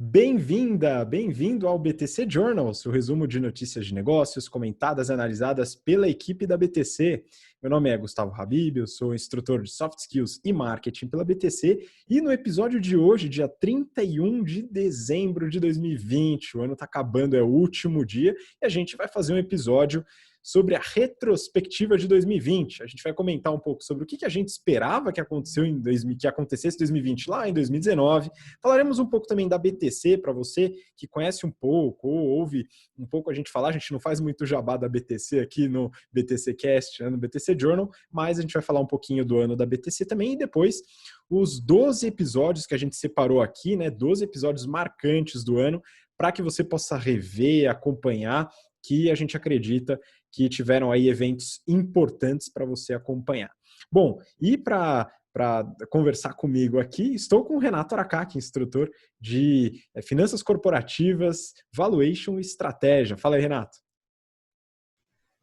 Bem-vinda, bem-vindo ao BTC Journal, seu resumo de notícias de negócios comentadas e analisadas pela equipe da BTC. Meu nome é Gustavo Habib, eu sou instrutor de Soft Skills e Marketing pela BTC e no episódio de hoje, dia 31 de dezembro de 2020, o ano está acabando, é o último dia, e a gente vai fazer um episódio sobre a retrospectiva de 2020. A gente vai comentar um pouco sobre o que a gente esperava que acontecesse em 2020 lá em 2019. Falaremos um pouco também da BTC, para você que conhece um pouco ou ouve um pouco a gente falar. A gente não faz muito jabá da BTC aqui no BTC Cast, no BTC Journal, mas a gente vai falar um pouquinho do ano da BTC também e depois os 12 episódios que a gente separou aqui, 12 episódios marcantes do ano, para que você possa rever, acompanhar, que a gente acredita que tiveram aí eventos importantes para você acompanhar. Bom, e para conversar comigo aqui, estou com o Renato Aracaki, instrutor de Finanças Corporativas, Valuation e Estratégia. Fala aí, Renato.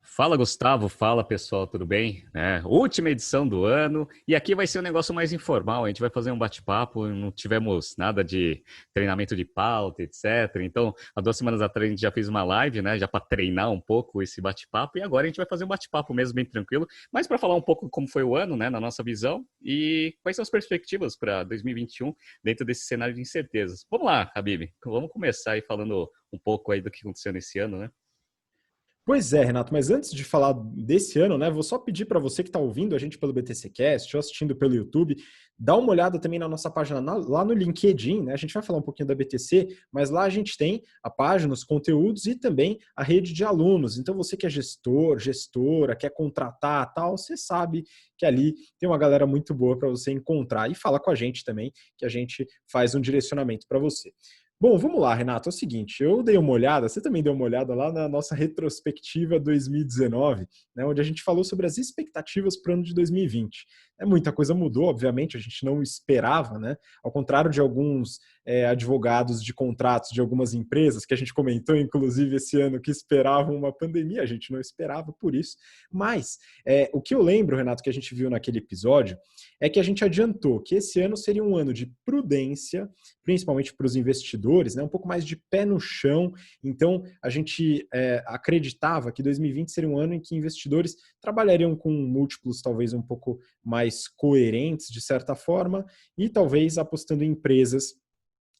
Fala, Gustavo. Fala, pessoal, tudo bem? Última edição do ano e aqui vai ser um negócio mais informal. A gente vai fazer um bate-papo, não tivemos nada de treinamento de pauta, etc. Então, há 2 semanas atrás a gente já fez uma live, já para treinar um pouco esse bate-papo e agora a gente vai fazer um bate-papo mesmo bem tranquilo, mas para falar um pouco como foi o ano, na nossa visão e quais são as perspectivas para 2021 dentro desse cenário de incertezas. Vamos lá, Habib, vamos começar aí falando um pouco aí do que aconteceu nesse ano, né? Pois é, Renato, mas antes de falar desse ano, vou só pedir para você que está ouvindo a gente pelo BTC Cast ou assistindo pelo YouTube, dá uma olhada também na nossa página lá no LinkedIn, A gente vai falar um pouquinho da BTC, mas lá a gente tem a página, os conteúdos e também a rede de alunos. Então você que é gestor, gestora, quer contratar, tal, você sabe que ali tem uma galera muito boa para você encontrar e fala com a gente também, que a gente faz um direcionamento para você. Bom, vamos lá, Renato. É o seguinte, eu dei uma olhada, você também deu uma olhada lá na nossa retrospectiva 2019, onde a gente falou sobre as expectativas para o ano de 2020. Muita coisa mudou, obviamente, a gente não esperava, Ao contrário de alguns advogados de contratos de algumas empresas, que a gente comentou, inclusive, esse ano, que esperavam uma pandemia, a gente não esperava por isso. Mas o que eu lembro, Renato, que a gente viu naquele episódio, é que a gente adiantou que esse ano seria um ano de prudência, principalmente para os investidores, um pouco mais de pé no chão. Então, a gente acreditava que 2020 seria um ano em que investidores trabalhariam com múltiplos talvez um pouco mais coerentes, de certa forma, e talvez apostando em empresas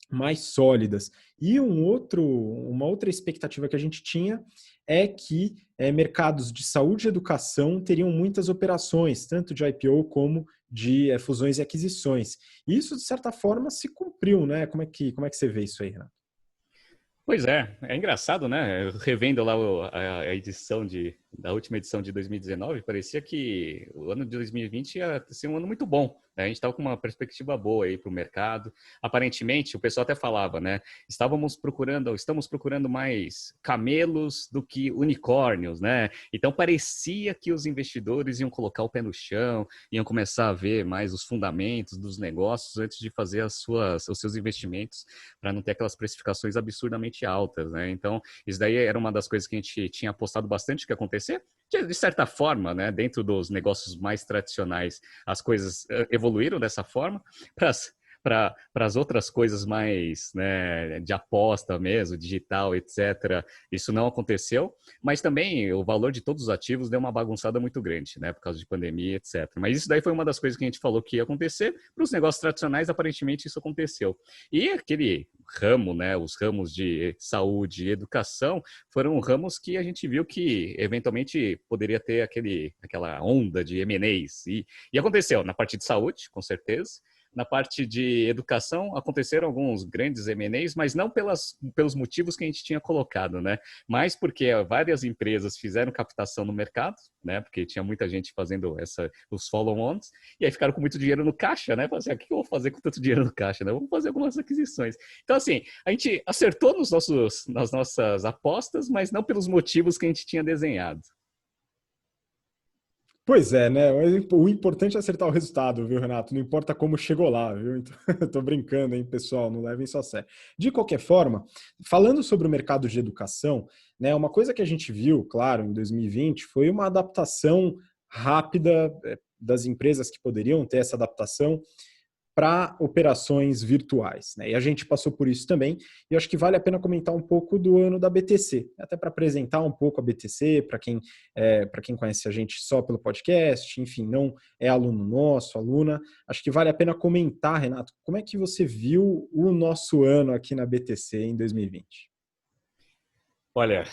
mais sólidas. E uma outra expectativa que a gente tinha é que mercados de saúde e educação teriam muitas operações, tanto de IPO como de fusões e aquisições. E isso, de certa forma, se cumpriu, Como é que você vê isso aí, Renato? Pois é engraçado, Revendo lá a edição da última edição de 2019, parecia que o ano de 2020 ia ser um ano muito bom, A gente estava com uma perspectiva boa aí para o mercado. Aparentemente, o pessoal até falava, estamos procurando mais camelos do que unicórnios, Então parecia que os investidores iam colocar o pé no chão, iam começar a ver mais os fundamentos dos negócios antes de fazer os seus investimentos, para não ter aquelas precificações absurdamente altas, Então, isso daí era uma das coisas que a gente tinha apostado bastante que ia acontecer. De certa forma, dentro dos negócios mais tradicionais, as coisas evoluíram dessa forma. Para as outras coisas mais de aposta mesmo, digital, etc., isso não aconteceu, mas também o valor de todos os ativos deu uma bagunçada muito grande, por causa de pandemia, etc. Mas isso daí foi uma das coisas que a gente falou que ia acontecer. Para os negócios tradicionais, aparentemente, isso aconteceu. E aquele ramo, os ramos de saúde e educação, foram ramos que a gente viu que, eventualmente, poderia ter aquela onda de M&As. E aconteceu na parte de saúde, com certeza. Na parte de educação, aconteceram alguns grandes M&As, mas não pelos motivos que a gente tinha colocado, Mas porque várias empresas fizeram captação no mercado, Porque tinha muita gente fazendo os follow-ons, e aí ficaram com muito dinheiro no caixa, Falaram assim, o que eu vou fazer com tanto dinheiro no caixa, Vamos fazer algumas aquisições. Então, assim, a gente acertou nas nossas apostas, mas não pelos motivos que a gente tinha desenhado. Pois é, O importante é acertar o resultado, viu, Renato? Não importa como chegou lá, viu? Então, eu tô brincando, hein, pessoal? Não levem isso a sério. De qualquer forma, falando sobre o mercado de educação, uma coisa que a gente viu, claro, em 2020, foi uma adaptação rápida das empresas que poderiam ter essa adaptação para operações virtuais, né? E a gente passou por isso também, e eu acho que vale a pena comentar um pouco do ano da BTC, até para apresentar um pouco a BTC, para quem conhece a gente só pelo podcast, enfim, não é aluno nosso, aluna. Acho que vale a pena comentar, Renato, como é que você viu o nosso ano aqui na BTC em 2020? Olha,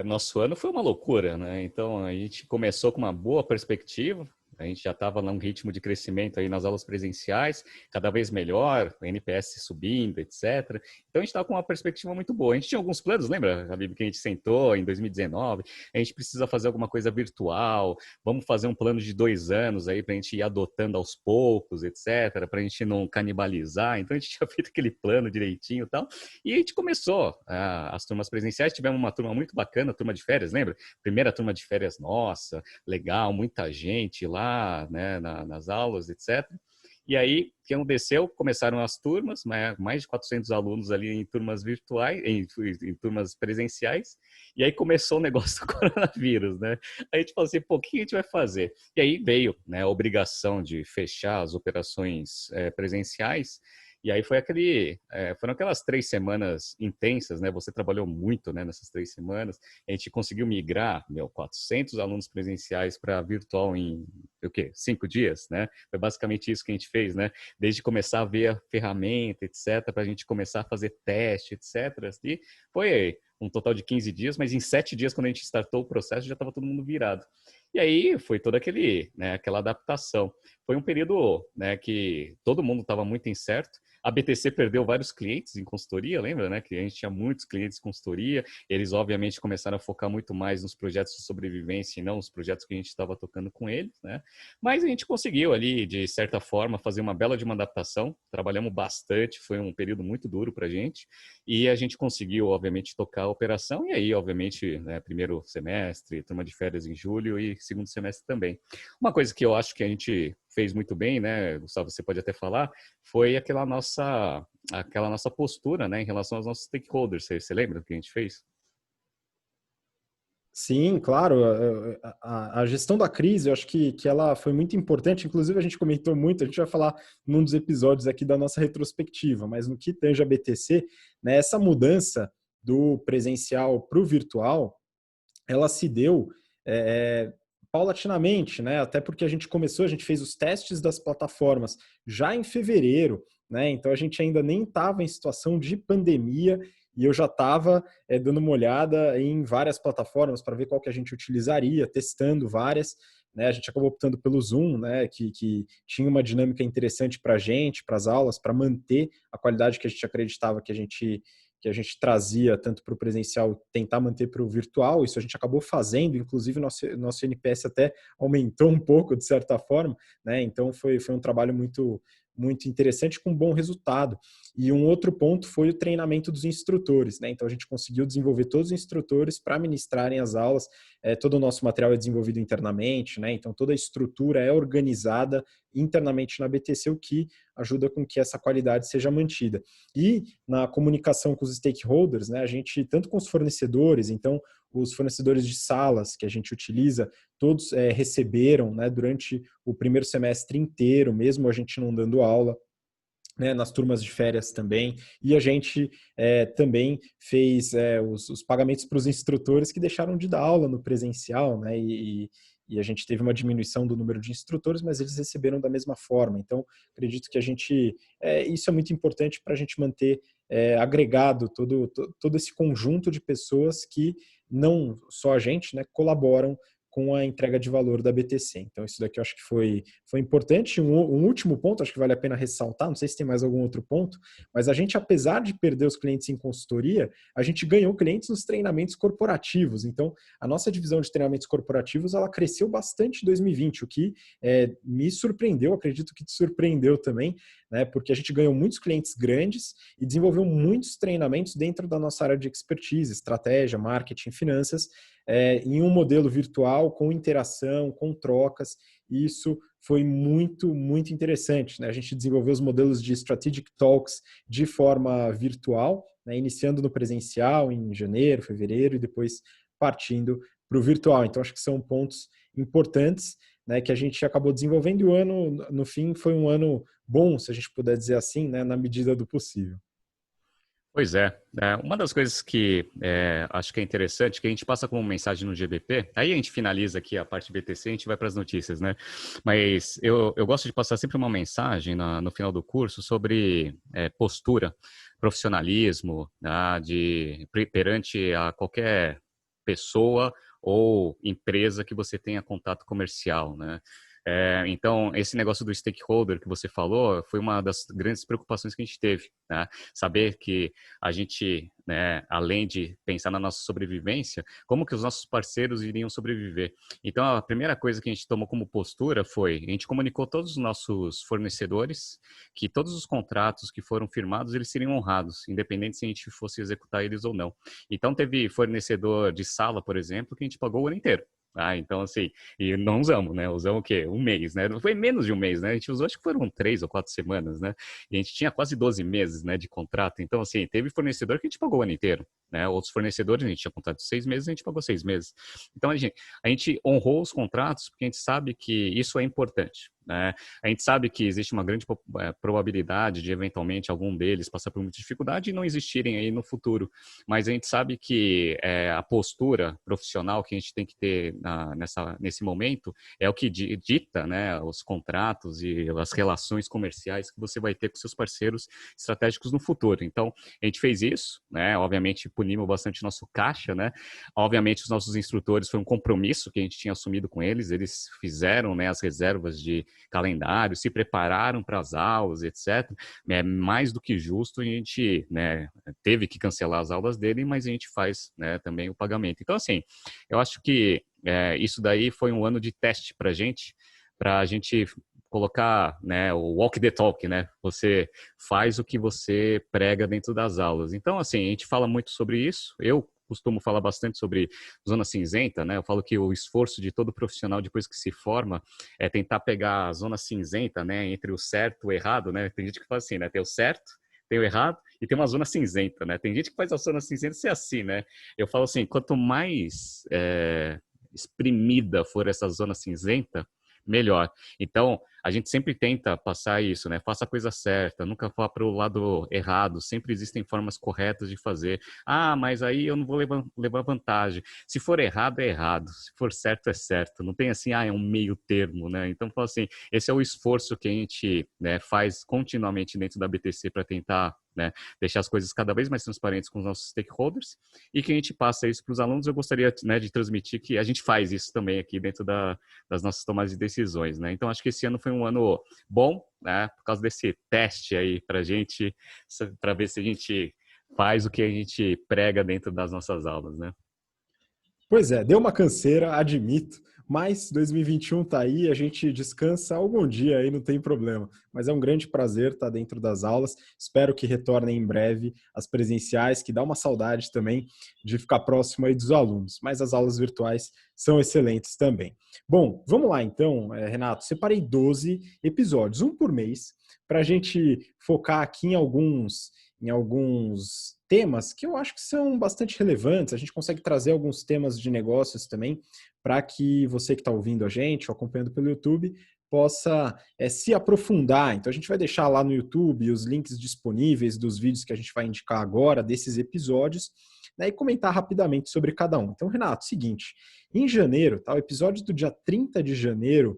nosso ano foi uma loucura, né? Então a gente começou com uma boa perspectiva. A gente já estava num ritmo de crescimento aí nas aulas presenciais, cada vez melhor, o NPS subindo, etc. Então a gente estava com uma perspectiva muito boa. A gente tinha alguns planos, lembra, Habib, que a gente sentou em 2019? A gente precisa fazer alguma coisa virtual, vamos fazer um plano de 2 anos aí para a gente ir adotando aos poucos, etc., para a gente não canibalizar. Então a gente tinha feito aquele plano direitinho e tal. E a gente começou as turmas presenciais, tivemos uma turma muito bacana, turma de férias, lembra? Primeira turma de férias nossa, legal, muita gente lá, né, nas aulas, etc. E aí, o que aconteceu? Começaram as turmas, mais de 400 alunos ali em turmas virtuais, em turmas presenciais, e aí começou o negócio do coronavírus, né? Aí a gente falou assim, pô, o que a gente vai fazer? E aí veio, né, a obrigação de fechar as operações presenciais, e aí foram aquelas 3 semanas intensas, né? Você trabalhou muito, né, nessas 3 semanas. A gente conseguiu migrar, 400 alunos presenciais para virtual em, o quê? 5 dias, né? Foi basicamente isso que a gente fez, né? Desde começar a ver a ferramenta, etc., para a gente começar a fazer teste, etc. E foi um total de 15 dias, mas em 7 dias, quando a gente startou o processo, já estava todo mundo virado. E aí foi toda aquela adaptação. Foi um período, né, que todo mundo estava muito incerto. A BTC perdeu vários clientes em consultoria, lembra, né? Que a gente tinha muitos clientes em consultoria. Eles, obviamente, começaram a focar muito mais nos projetos de sobrevivência e não nos projetos que a gente estava tocando com eles, né? Mas a gente conseguiu ali, de certa forma, fazer uma bela de uma adaptação. Trabalhamos bastante, foi um período muito duro para a gente. E a gente conseguiu, obviamente, tocar a operação. E aí, obviamente, né, primeiro semestre, turma de férias em julho e segundo semestre também. Uma coisa que eu acho que a gente fez muito bem, né, Gustavo, você pode até falar, foi aquela nossa postura, né, em relação aos nossos stakeholders. Você lembra do que a gente fez? Sim, claro. A gestão da crise, eu acho que ela foi muito importante. Inclusive, a gente comentou muito, a gente vai falar num dos episódios aqui da nossa retrospectiva, mas no que tange a BTC, né, essa mudança do presencial para o virtual, ela se deu paulatinamente, né? Até porque a gente fez os testes das plataformas já em fevereiro, né? Então a gente ainda nem estava em situação de pandemia e eu já estava dando uma olhada em várias plataformas para ver qual que a gente utilizaria, testando várias. Né? A gente acabou optando pelo Zoom, né? Que tinha uma dinâmica interessante para a gente, para as aulas, para manter a qualidade que a gente acreditava que a gente trazia tanto para o presencial, tentar manter para o virtual. Isso a gente acabou fazendo, inclusive nosso NPS até aumentou um pouco, de certa forma, né? Então foi um trabalho muito interessante com bom resultado. E um outro ponto foi o treinamento dos instrutores, né? Então a gente conseguiu desenvolver todos os instrutores para ministrarem as aulas. Todo o nosso material é desenvolvido internamente, né? Então toda a estrutura é organizada internamente na BTC, o que ajuda com que essa qualidade seja mantida. E na comunicação com os stakeholders, né, a gente, tanto com os fornecedores, então os fornecedores de salas que a gente utiliza, todos receberam, né, durante o primeiro semestre inteiro, mesmo a gente não dando aula, né, nas turmas de férias também, e a gente também fez os pagamentos para os instrutores que deixaram de dar aula no presencial, né, e a gente teve uma diminuição do número de instrutores, mas eles receberam da mesma forma. Então, acredito que isso é muito importante para a gente manter agregado todo esse conjunto de pessoas que não só a gente, né, colaboram com a entrega de valor da BTC. Então, isso daqui eu acho que foi importante. Um último ponto, acho que vale a pena ressaltar, não sei se tem mais algum outro ponto, mas a gente, apesar de perder os clientes em consultoria, a gente ganhou clientes nos treinamentos corporativos. Então, a nossa divisão de treinamentos corporativos, ela cresceu bastante em 2020, o que me surpreendeu, acredito que te surpreendeu também, né, porque a gente ganhou muitos clientes grandes e desenvolveu muitos treinamentos dentro da nossa área de expertise, estratégia, marketing, finanças, em um modelo virtual, com interação, com trocas. E isso foi muito, muito interessante, né? A gente desenvolveu os modelos de Strategic Talks de forma virtual, né? Iniciando no presencial em janeiro, fevereiro e depois partindo para o virtual. Então, acho que são pontos importantes. né, que a gente acabou desenvolvendo, e o ano, no fim, foi um ano bom, se a gente puder dizer assim, né, na medida do possível. Pois é. Uma das coisas que acho que é interessante, que a gente passa como mensagem no GBP, aí a gente finaliza aqui a parte BTC e a gente vai para as notícias, né? Mas eu gosto de passar sempre uma mensagem no final do curso sobre postura, profissionalismo, né, perante a qualquer pessoa ou empresa que você tenha contato comercial, né? Então, esse negócio do stakeholder que você falou foi uma das grandes preocupações que a gente teve, né? Saber que a gente, né, além de pensar na nossa sobrevivência, como que os nossos parceiros iriam sobreviver. Então, a primeira coisa que a gente tomou como postura foi, a gente comunicou todos os nossos fornecedores que todos os contratos que foram firmados, eles seriam honrados, independente se a gente fosse executar eles ou não. Então, teve fornecedor de sala, por exemplo, que a gente pagou o ano inteiro. Então, assim, e não usamos, né? Usamos o quê? Um mês, né? Não foi menos de um mês, né? A gente usou, acho que foram 3 ou 4 semanas, né? E a gente tinha quase 12 meses, né, de contrato. Então, assim, teve fornecedor que a gente pagou o ano inteiro, né? Outros fornecedores, a gente tinha contrato de 6 meses, a gente pagou 6 meses. Então, a gente honrou os contratos porque a gente sabe que isso é importante, né? A gente sabe que existe uma grande probabilidade de, eventualmente, algum deles passar por muita dificuldade e não existirem aí no futuro. Mas a gente sabe que a postura profissional que a gente tem que ter nesse momento é o que dita, né, os contratos e as relações comerciais que você vai ter com seus parceiros estratégicos no futuro. Então, a gente fez isso, né? Obviamente, punimos bastante nosso caixa, né? Obviamente, os nossos instrutores foi um compromisso que a gente tinha assumido com eles. Eles fizeram, né, as reservas de calendário, se prepararam para as aulas, etc. É mais do que justo, a gente, né, teve que cancelar as aulas dele, mas a gente faz, né, também o pagamento. Então, assim, eu acho que isso daí foi um ano de teste para a gente colocar, né, o walk the talk, né? Você faz o que você prega dentro das aulas. Então, assim, a gente fala muito sobre isso. Eu costumo falar bastante sobre zona cinzenta, né? Eu falo que o esforço de todo profissional depois que se forma é tentar pegar a zona cinzenta, né, entre o certo e o errado, né? Tem gente que fala assim, né? Tem o certo, tem o errado e tem uma zona cinzenta, né? Tem gente que faz a zona cinzenta ser assim, né? Eu falo assim, quanto mais exprimida for essa zona cinzenta, melhor. Então, a gente sempre tenta passar isso, né? Faça a coisa certa, nunca vá para o lado errado, sempre existem formas corretas de fazer. Ah, mas aí eu não vou levar vantagem. Se for errado, é errado. Se for certo, é certo. Não tem assim, é um meio termo, né? Então, assim, esse é o esforço que a gente, né, faz continuamente dentro da BTC para tentar, né, deixar as coisas cada vez mais transparentes com os nossos stakeholders e que a gente passa isso para os alunos. Eu gostaria, né, de transmitir que a gente faz isso também aqui dentro das nossas tomadas de decisões, né? Então, acho que esse ano foi um ano bom, né, por causa desse teste aí para gente, para ver se a gente faz o que a gente prega dentro das nossas aulas, né? Pois é, deu uma canseira, admito, mas 2021 tá aí, a gente descansa algum dia aí, não tem problema. Mas é um grande prazer estar dentro das aulas. Espero que retornem em breve as presenciais, que dá uma saudade também de ficar próximo aí dos alunos. Mas as aulas virtuais são excelentes também. Bom, vamos lá então, Renato. Separei 12 episódios, um por mês, para a gente focar aqui em alguns temas que eu acho que são bastante relevantes. A gente consegue trazer alguns temas de negócios também para que você que está ouvindo a gente ou acompanhando pelo YouTube possa se aprofundar. Então a gente vai deixar lá no YouTube os links disponíveis dos vídeos que a gente vai indicar agora, desses episódios, né, e comentar rapidamente sobre cada um. Então, Renato, seguinte, em janeiro, tá, o episódio do dia 30 de janeiro,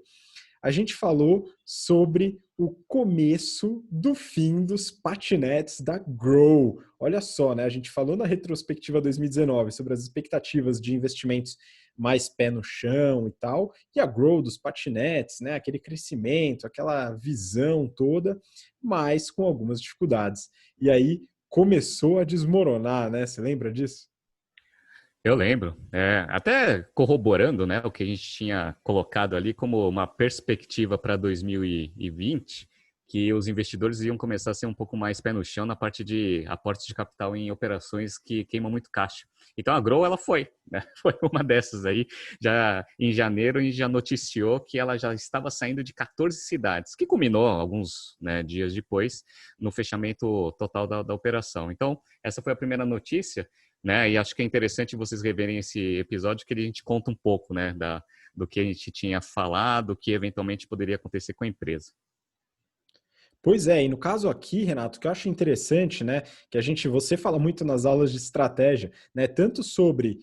a gente falou sobre o começo do fim dos patinetes da Grow. Olha só, né? A gente falou na retrospectiva 2019 sobre as expectativas de investimentos mais pé no chão e tal, e a Grow dos patinetes, né? Aquele crescimento, aquela visão toda, mas com algumas dificuldades. E aí começou a desmoronar, né? Você lembra disso? Eu lembro, até corroborando, né, o que a gente tinha colocado ali como uma perspectiva para 2020, que os investidores iam começar a ser um pouco mais pé no chão na parte de aportes de capital em operações que queimam muito caixa. Então a Grow ela foi, né, foi uma dessas aí. Já em janeiro a gente já noticiou que ela já estava saindo de 14 cidades, que culminou alguns, né, dias depois no fechamento total da operação. Então essa foi a primeira notícia, né? E acho que é interessante vocês reverem esse episódio que a gente conta um pouco, né, do que a gente tinha falado, que eventualmente poderia acontecer com a empresa. Pois é, e no caso aqui, Renato, que eu acho interessante, né, que você fala muito nas aulas de estratégia, né, tanto sobre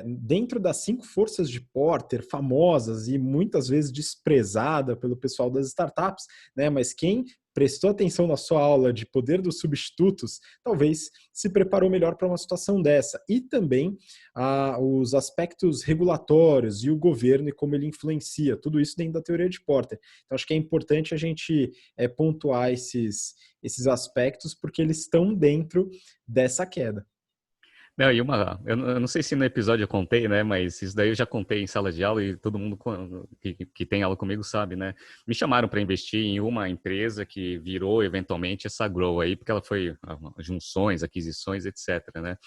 dentro das 5 forças de Porter, famosas e muitas vezes desprezada pelo pessoal das startups, né, mas quem prestou atenção na sua aula de poder dos substitutos, talvez se preparou melhor para uma situação dessa. E também os aspectos regulatórios e o governo e como ele influencia, tudo isso dentro da teoria de Porter. Então, acho que é importante a gente pontuar esses aspectos, porque eles estão dentro dessa queda. Não, eu não sei se no episódio eu contei, né, mas isso daí eu já contei em sala de aula e todo mundo que tem aula comigo sabe, né, me chamaram para investir em uma empresa que virou eventualmente essa Grow aí, porque ela foi junções, aquisições, etc, né,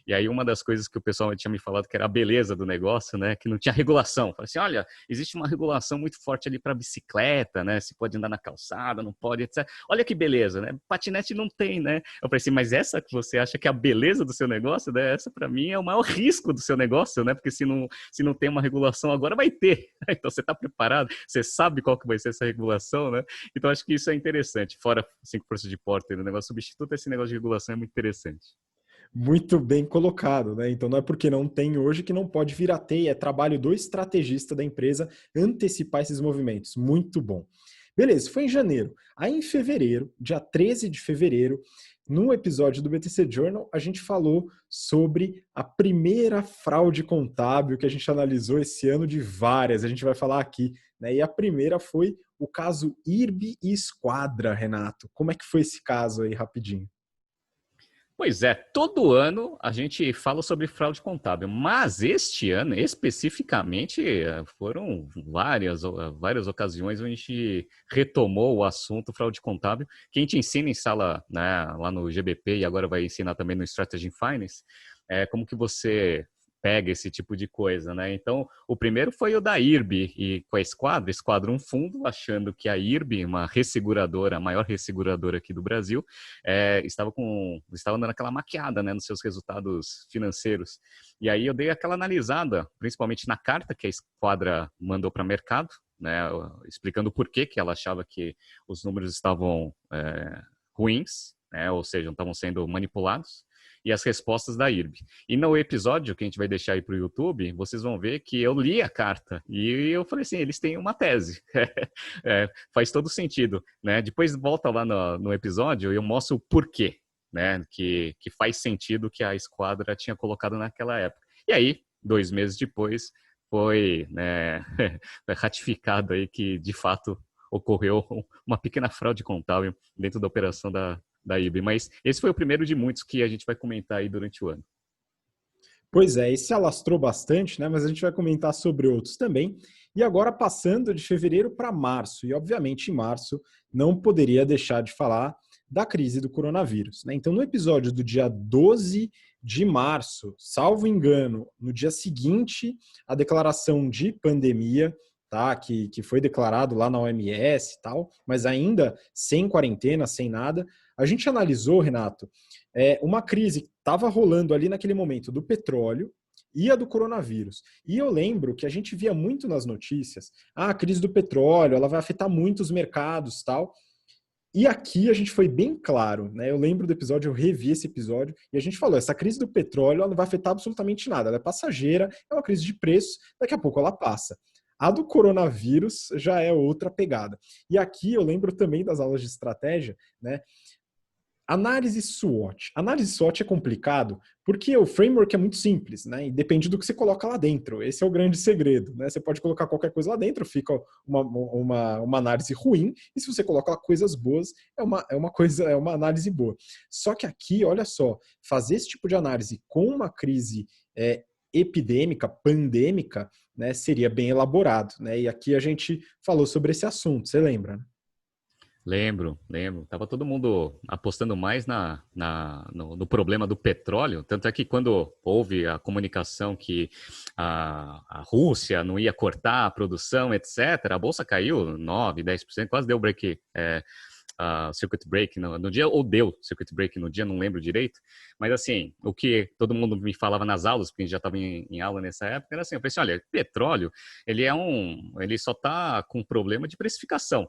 e aí uma das coisas que o pessoal tinha me falado que era a beleza do negócio, né, que não tinha regulação. Falei assim, olha, existe uma regulação muito forte ali para bicicleta, né, se pode andar na calçada, não pode, etc. Olha que beleza, né, patinete não tem, né. Eu falei assim, mas essa que você acha que é a beleza do seu negócio, né, essa para mim é o maior risco do seu negócio, né, porque se não tem uma regulação agora vai ter. Então você está preparado, você sabe qual que vai ser essa regulação, né. Então acho que isso é interessante. Fora 5% de Porter, o negócio substituto, esse negócio de regulação é muito interessante. Muito bem colocado, né? Então não é porque não tem hoje que não pode vir a ter, é trabalho do estrategista da empresa antecipar esses movimentos. Muito bom. Beleza, foi em janeiro. Aí em fevereiro, dia 13 de fevereiro, no episódio do BTC Journal, a gente falou sobre a primeira fraude contábil que a gente analisou esse ano de várias, a gente vai falar aqui, né? E a primeira foi o caso IRB e Esquadra, Renato. Como é que foi esse caso aí, rapidinho? Pois é, todo ano a gente fala sobre fraude contábil, mas este ano, especificamente, foram várias ocasiões onde a gente retomou o assunto fraude contábil, que a gente ensina em sala, né, lá no GBP e agora vai ensinar também no Strategy Finance, como que você pega esse tipo de coisa, né? Então, o primeiro foi o da IRB e com a Esquadra um fundo, achando que a IRB, uma resseguradora, a maior resseguradora aqui do Brasil, estava dando aquela maquiada, né, nos seus resultados financeiros. E aí eu dei aquela analisada, principalmente na carta que a Esquadra mandou para o mercado, né, explicando por que ela achava que os números estavam ruins, né, ou seja, não estavam sendo manipulados, e as respostas da IRB. E no episódio que a gente vai deixar aí para o YouTube, vocês vão ver que eu li a carta e eu falei assim, eles têm uma tese. Faz todo sentido, né? Depois volta lá no episódio e eu mostro o porquê, né? Que faz sentido que a Esquadra tinha colocado naquela época. E aí, 2 meses depois, foi, né, ratificado aí que, de fato, ocorreu uma pequena fraude contábil dentro da operação da IB, mas esse foi o primeiro de muitos que a gente vai comentar aí durante o ano. Pois é, esse alastrou bastante, né? Mas a gente vai comentar sobre outros também. E agora passando de fevereiro para março, e obviamente em março não poderia deixar de falar da crise do coronavírus, né? Então no episódio do dia 12 de março, salvo engano, no dia seguinte à declaração de pandemia, tá? Que foi declarado lá na OMS e tal, mas ainda sem quarentena, sem nada, a gente analisou, Renato, uma crise que estava rolando ali naquele momento do petróleo e a do coronavírus. E eu lembro que a gente via muito nas notícias, a crise do petróleo, ela vai afetar muito os mercados, tal. E aqui a gente foi bem claro, né? Eu lembro do episódio, eu revi esse episódio, e a gente falou, essa crise do petróleo ela não vai afetar absolutamente nada, ela é passageira, é uma crise de preços, daqui a pouco ela passa. A do coronavírus já é outra pegada. E aqui eu lembro também das aulas de estratégia, né? Análise SWOT. Análise SWOT é complicado porque o framework é muito simples, né? E depende do que você coloca lá dentro. Esse é o grande segredo, né? Você pode colocar qualquer coisa lá dentro, fica uma análise ruim, e se você coloca coisas boas, é uma análise boa. Só que aqui, olha só, fazer esse tipo de análise com uma crise epidêmica, pandêmica, né, seria bem elaborado, né? E aqui a gente falou sobre esse assunto, você lembra, né? Lembro. Tava todo mundo apostando mais no problema do petróleo. Tanto é que quando houve a comunicação que a Rússia não ia cortar a produção, etc., a bolsa caiu 9, 10%, quase deu break. a circuit break no dia, ou deu circuit break no dia, não lembro direito, mas assim, o que todo mundo me falava nas aulas, porque a gente já estava em aula nessa época, era assim, eu pensei, olha, petróleo, ele só está com problema de precificação.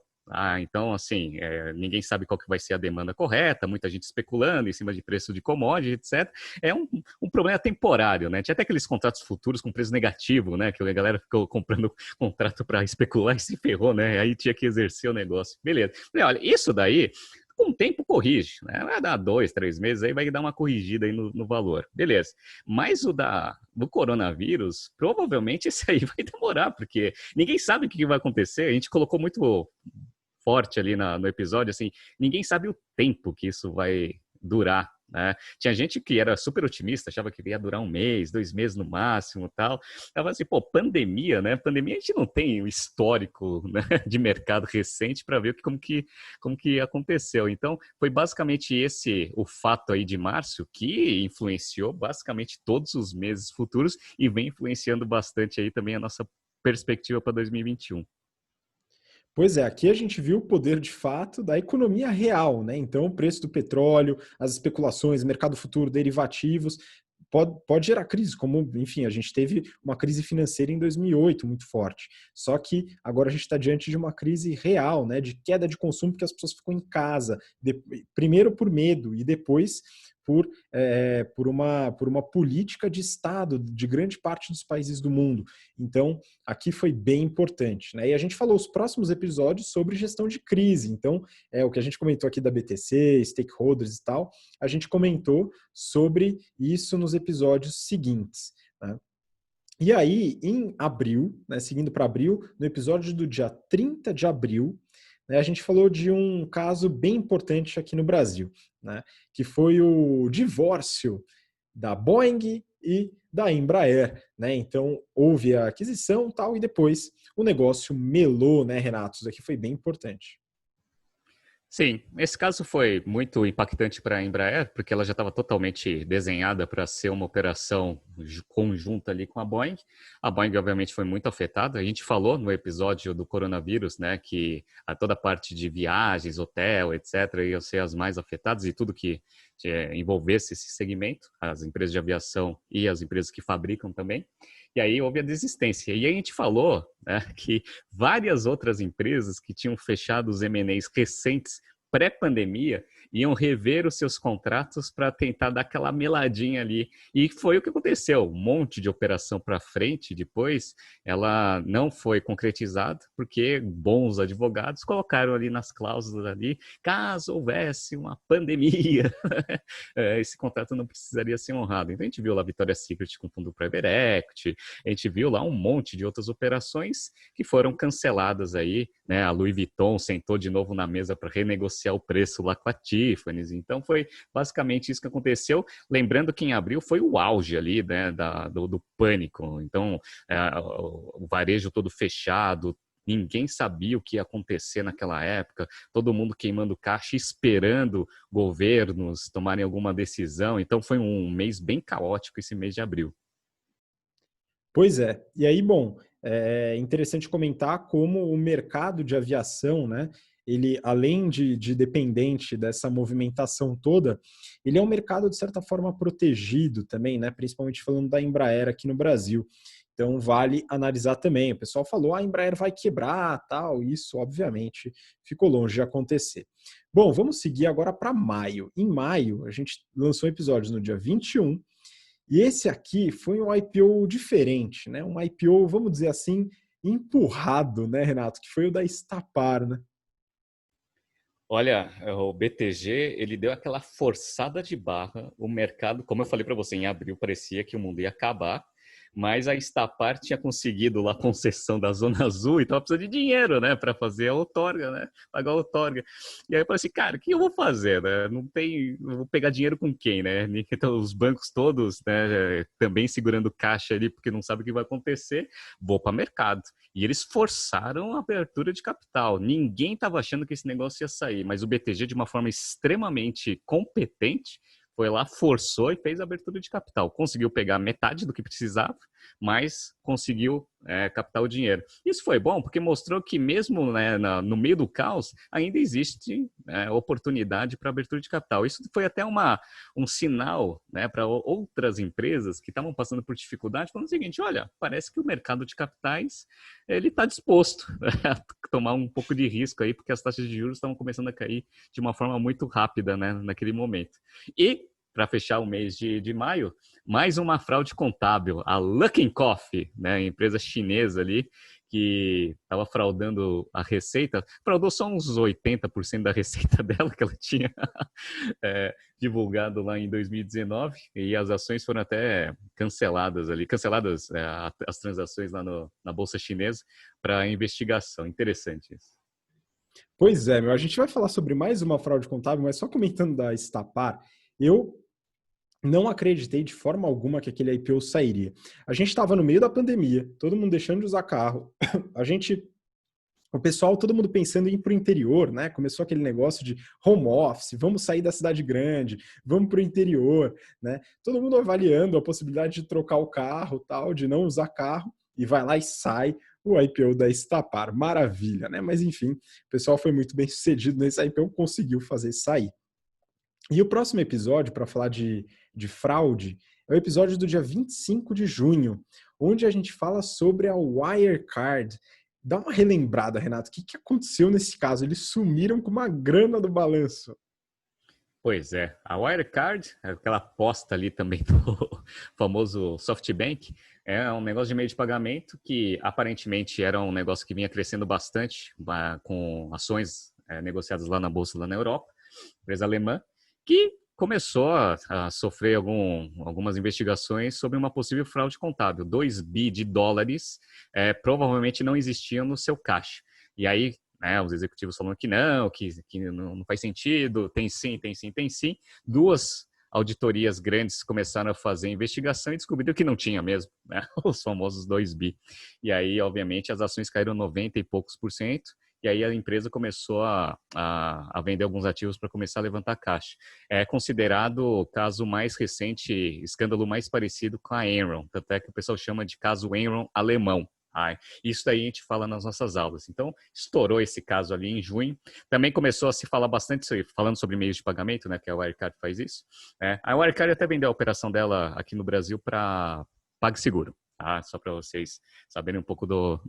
Então, assim, ninguém sabe qual que vai ser a demanda correta, muita gente especulando em cima de preço de commodity, etc. É um problema temporário, né? Tinha até aqueles contratos futuros com preço negativo, né? Que a galera ficou comprando contrato para especular e se ferrou, né? Aí tinha que exercer o negócio. Beleza. Falei, olha, isso daí, com o tempo corrige, né? Vai dar 2, 3 meses, aí vai dar uma corrigida aí no valor. Beleza. Mas do coronavírus, provavelmente esse aí vai demorar, porque ninguém sabe o que vai acontecer. A gente colocou muito forte ali no episódio, assim, ninguém sabe o tempo que isso vai durar, né? Tinha gente que era super otimista, achava que ia durar 1 mês, 2 meses no máximo, tal. Tava assim, pô, pandemia, né? Pandemia a gente não tem o histórico, né, de mercado recente para ver como que aconteceu. Então, foi basicamente esse o fato aí de março que influenciou basicamente todos os meses futuros e vem influenciando bastante aí também a nossa perspectiva para 2021. Pois é, aqui a gente viu o poder de fato da economia real, né? Então, o preço do petróleo, as especulações, mercado futuro, derivativos, pode gerar crise, como, enfim, a gente teve uma crise financeira em 2008 muito forte. Só que agora a gente está diante de uma crise real, né? De queda de consumo, porque as pessoas ficam em casa, primeiro por medo e depois por uma política de Estado de grande parte dos países do mundo. Então, aqui foi bem importante, né? E a gente falou os próximos episódios sobre gestão de crise. Então, o que a gente comentou aqui da BTC, stakeholders e tal, a gente comentou sobre isso nos episódios seguintes, né? E aí, em abril, né, seguindo para abril, no episódio do dia 30 de abril, né, a gente falou de um caso bem importante aqui no Brasil, né, que foi o divórcio da Boeing e da Embraer, né? Então houve a aquisição tal e depois o negócio melou, né, Renato? Isso aqui foi bem importante. Sim, esse caso foi muito impactante para a Embraer, porque ela já estava totalmente desenhada para ser uma operação conjunta ali com a Boeing. A Boeing, obviamente, foi muito afetada. A gente falou no episódio do coronavírus, né, que toda a parte de viagens, hotel, etc., iam ser as mais afetadas e tudo que envolvesse esse segmento, as empresas de aviação e as empresas que fabricam também. E aí houve a desistência. E aí a gente falou, né, que várias outras empresas que tinham fechado os M&As recentes pré-pandemia iam rever os seus contratos para tentar dar aquela meladinha ali. E foi o que aconteceu. Um monte de operação para frente depois, ela não foi concretizada, porque bons advogados colocaram ali nas cláusulas ali, caso houvesse uma pandemia, esse contrato não precisaria ser honrado. Então a gente viu lá a Victoria's Secret com fundo private equity, a gente viu lá um monte de outras operações que foram canceladas aí, né? A Louis Vuitton sentou de novo na mesa para renegociar o preço lá com a Tiffany's. Então foi basicamente isso que aconteceu. Lembrando que em abril foi o auge ali, né, do pânico. Então o varejo todo fechado, ninguém sabia o que ia acontecer naquela época, todo mundo queimando caixa, esperando governos tomarem alguma decisão. Então foi um mês bem caótico esse mês de abril. Pois é. E aí, bom, é interessante comentar como o mercado de aviação, né, ele, além de dependente dessa movimentação toda, ele é um mercado, de certa forma, protegido também, né, principalmente falando da Embraer aqui no Brasil. Então, vale analisar também. O pessoal falou, a Embraer vai quebrar, tal. Isso, obviamente, ficou longe de acontecer. Bom, vamos seguir agora para maio. Em maio, a gente lançou episódios no dia 21, e esse aqui foi um IPO diferente, né? Um IPO, vamos dizer assim, empurrado, né, Renato? Que foi o da Estapar, né? Olha, o BTG, ele deu aquela forçada de barra, o mercado, como eu falei para você, em abril parecia que o mundo ia acabar, mas a Estapar tinha conseguido lá a concessão da Zona Azul e estava precisando de dinheiro, né, para fazer a outorga, né, pagar a outorga. E aí eu falei assim, cara, o que eu vou fazer, né? Não tem, eu vou pegar dinheiro com quem, né? Então os bancos todos, né, também segurando caixa ali porque não sabe o que vai acontecer, vou para mercado. E eles forçaram a abertura de capital. Ninguém estava achando que esse negócio ia sair, mas o BTG, de uma forma extremamente competente, foi lá, forçou e fez a abertura de capital. Conseguiu pegar metade do que precisava, mas conseguiu captar o dinheiro. Isso foi bom porque mostrou que mesmo, né, no meio do caos ainda existe oportunidade para abertura de capital. Isso foi até um sinal, né, para outras empresas que estavam passando por dificuldade, falando o seguinte: olha, parece que o mercado de capitais ele está disposto a tomar um pouco de risco aí, porque as taxas de juros estavam começando a cair de uma forma muito rápida, né, naquele momento. E para fechar o mês de maio, mais uma fraude contábil, a Luckin Coffee, né, a empresa chinesa ali, que estava fraudando a receita, fraudou só uns 80% da receita dela, que ela tinha divulgado lá em 2019, e as ações foram até canceladas ali, as transações lá na Bolsa Chinesa para investigação. Interessante isso. Pois é, a gente vai falar sobre mais uma fraude contábil, mas só comentando da Estapar, eu não acreditei de forma alguma que aquele IPO sairia. A gente estava no meio da pandemia, todo mundo deixando de usar carro, o pessoal, todo mundo pensando em ir para o interior, né? Começou aquele negócio de home office, vamos sair da cidade grande, vamos para o interior, né? Todo mundo avaliando a possibilidade de trocar o carro, tal, de não usar carro, e vai lá e sai o IPO da Estapar. Maravilha, né? Mas enfim, o pessoal foi muito bem sucedido nesse IPO, conseguiu fazer sair. E o próximo episódio, para falar de fraude, é o episódio do dia 25 de junho, onde a gente fala sobre a Wirecard. Dá uma relembrada, Renato, o que aconteceu nesse caso? Eles sumiram com uma grana do balanço. Pois é, a Wirecard, aquela aposta ali também do famoso SoftBank, é um negócio de meio de pagamento que aparentemente era um negócio que vinha crescendo bastante, com ações negociadas lá na Bolsa, lá na Europa, empresa alemã, que começou a sofrer algumas investigações sobre uma possível fraude contábil. 2 bi de dólares provavelmente não existiam no seu caixa. E aí, os executivos falando que não faz sentido, tem sim, tem sim, tem sim. 2 auditorias grandes começaram a fazer investigação e descobriram que não tinha mesmo, né? Os famosos 2 bi. E aí, obviamente, as ações caíram 90 e poucos por cento. E aí a empresa começou a vender alguns ativos para começar a levantar caixa. É considerado o caso mais recente, escândalo mais parecido com a Enron, tanto é que o pessoal chama de caso Enron alemão. Isso daí a gente fala nas nossas aulas. Então, estourou esse caso ali em junho. Também começou a se falar bastante, falando sobre meios de pagamento, né, que a Wirecard faz isso. A Wirecard até vendeu a operação dela aqui no Brasil para PagSeguro. Só para vocês saberem um pouco do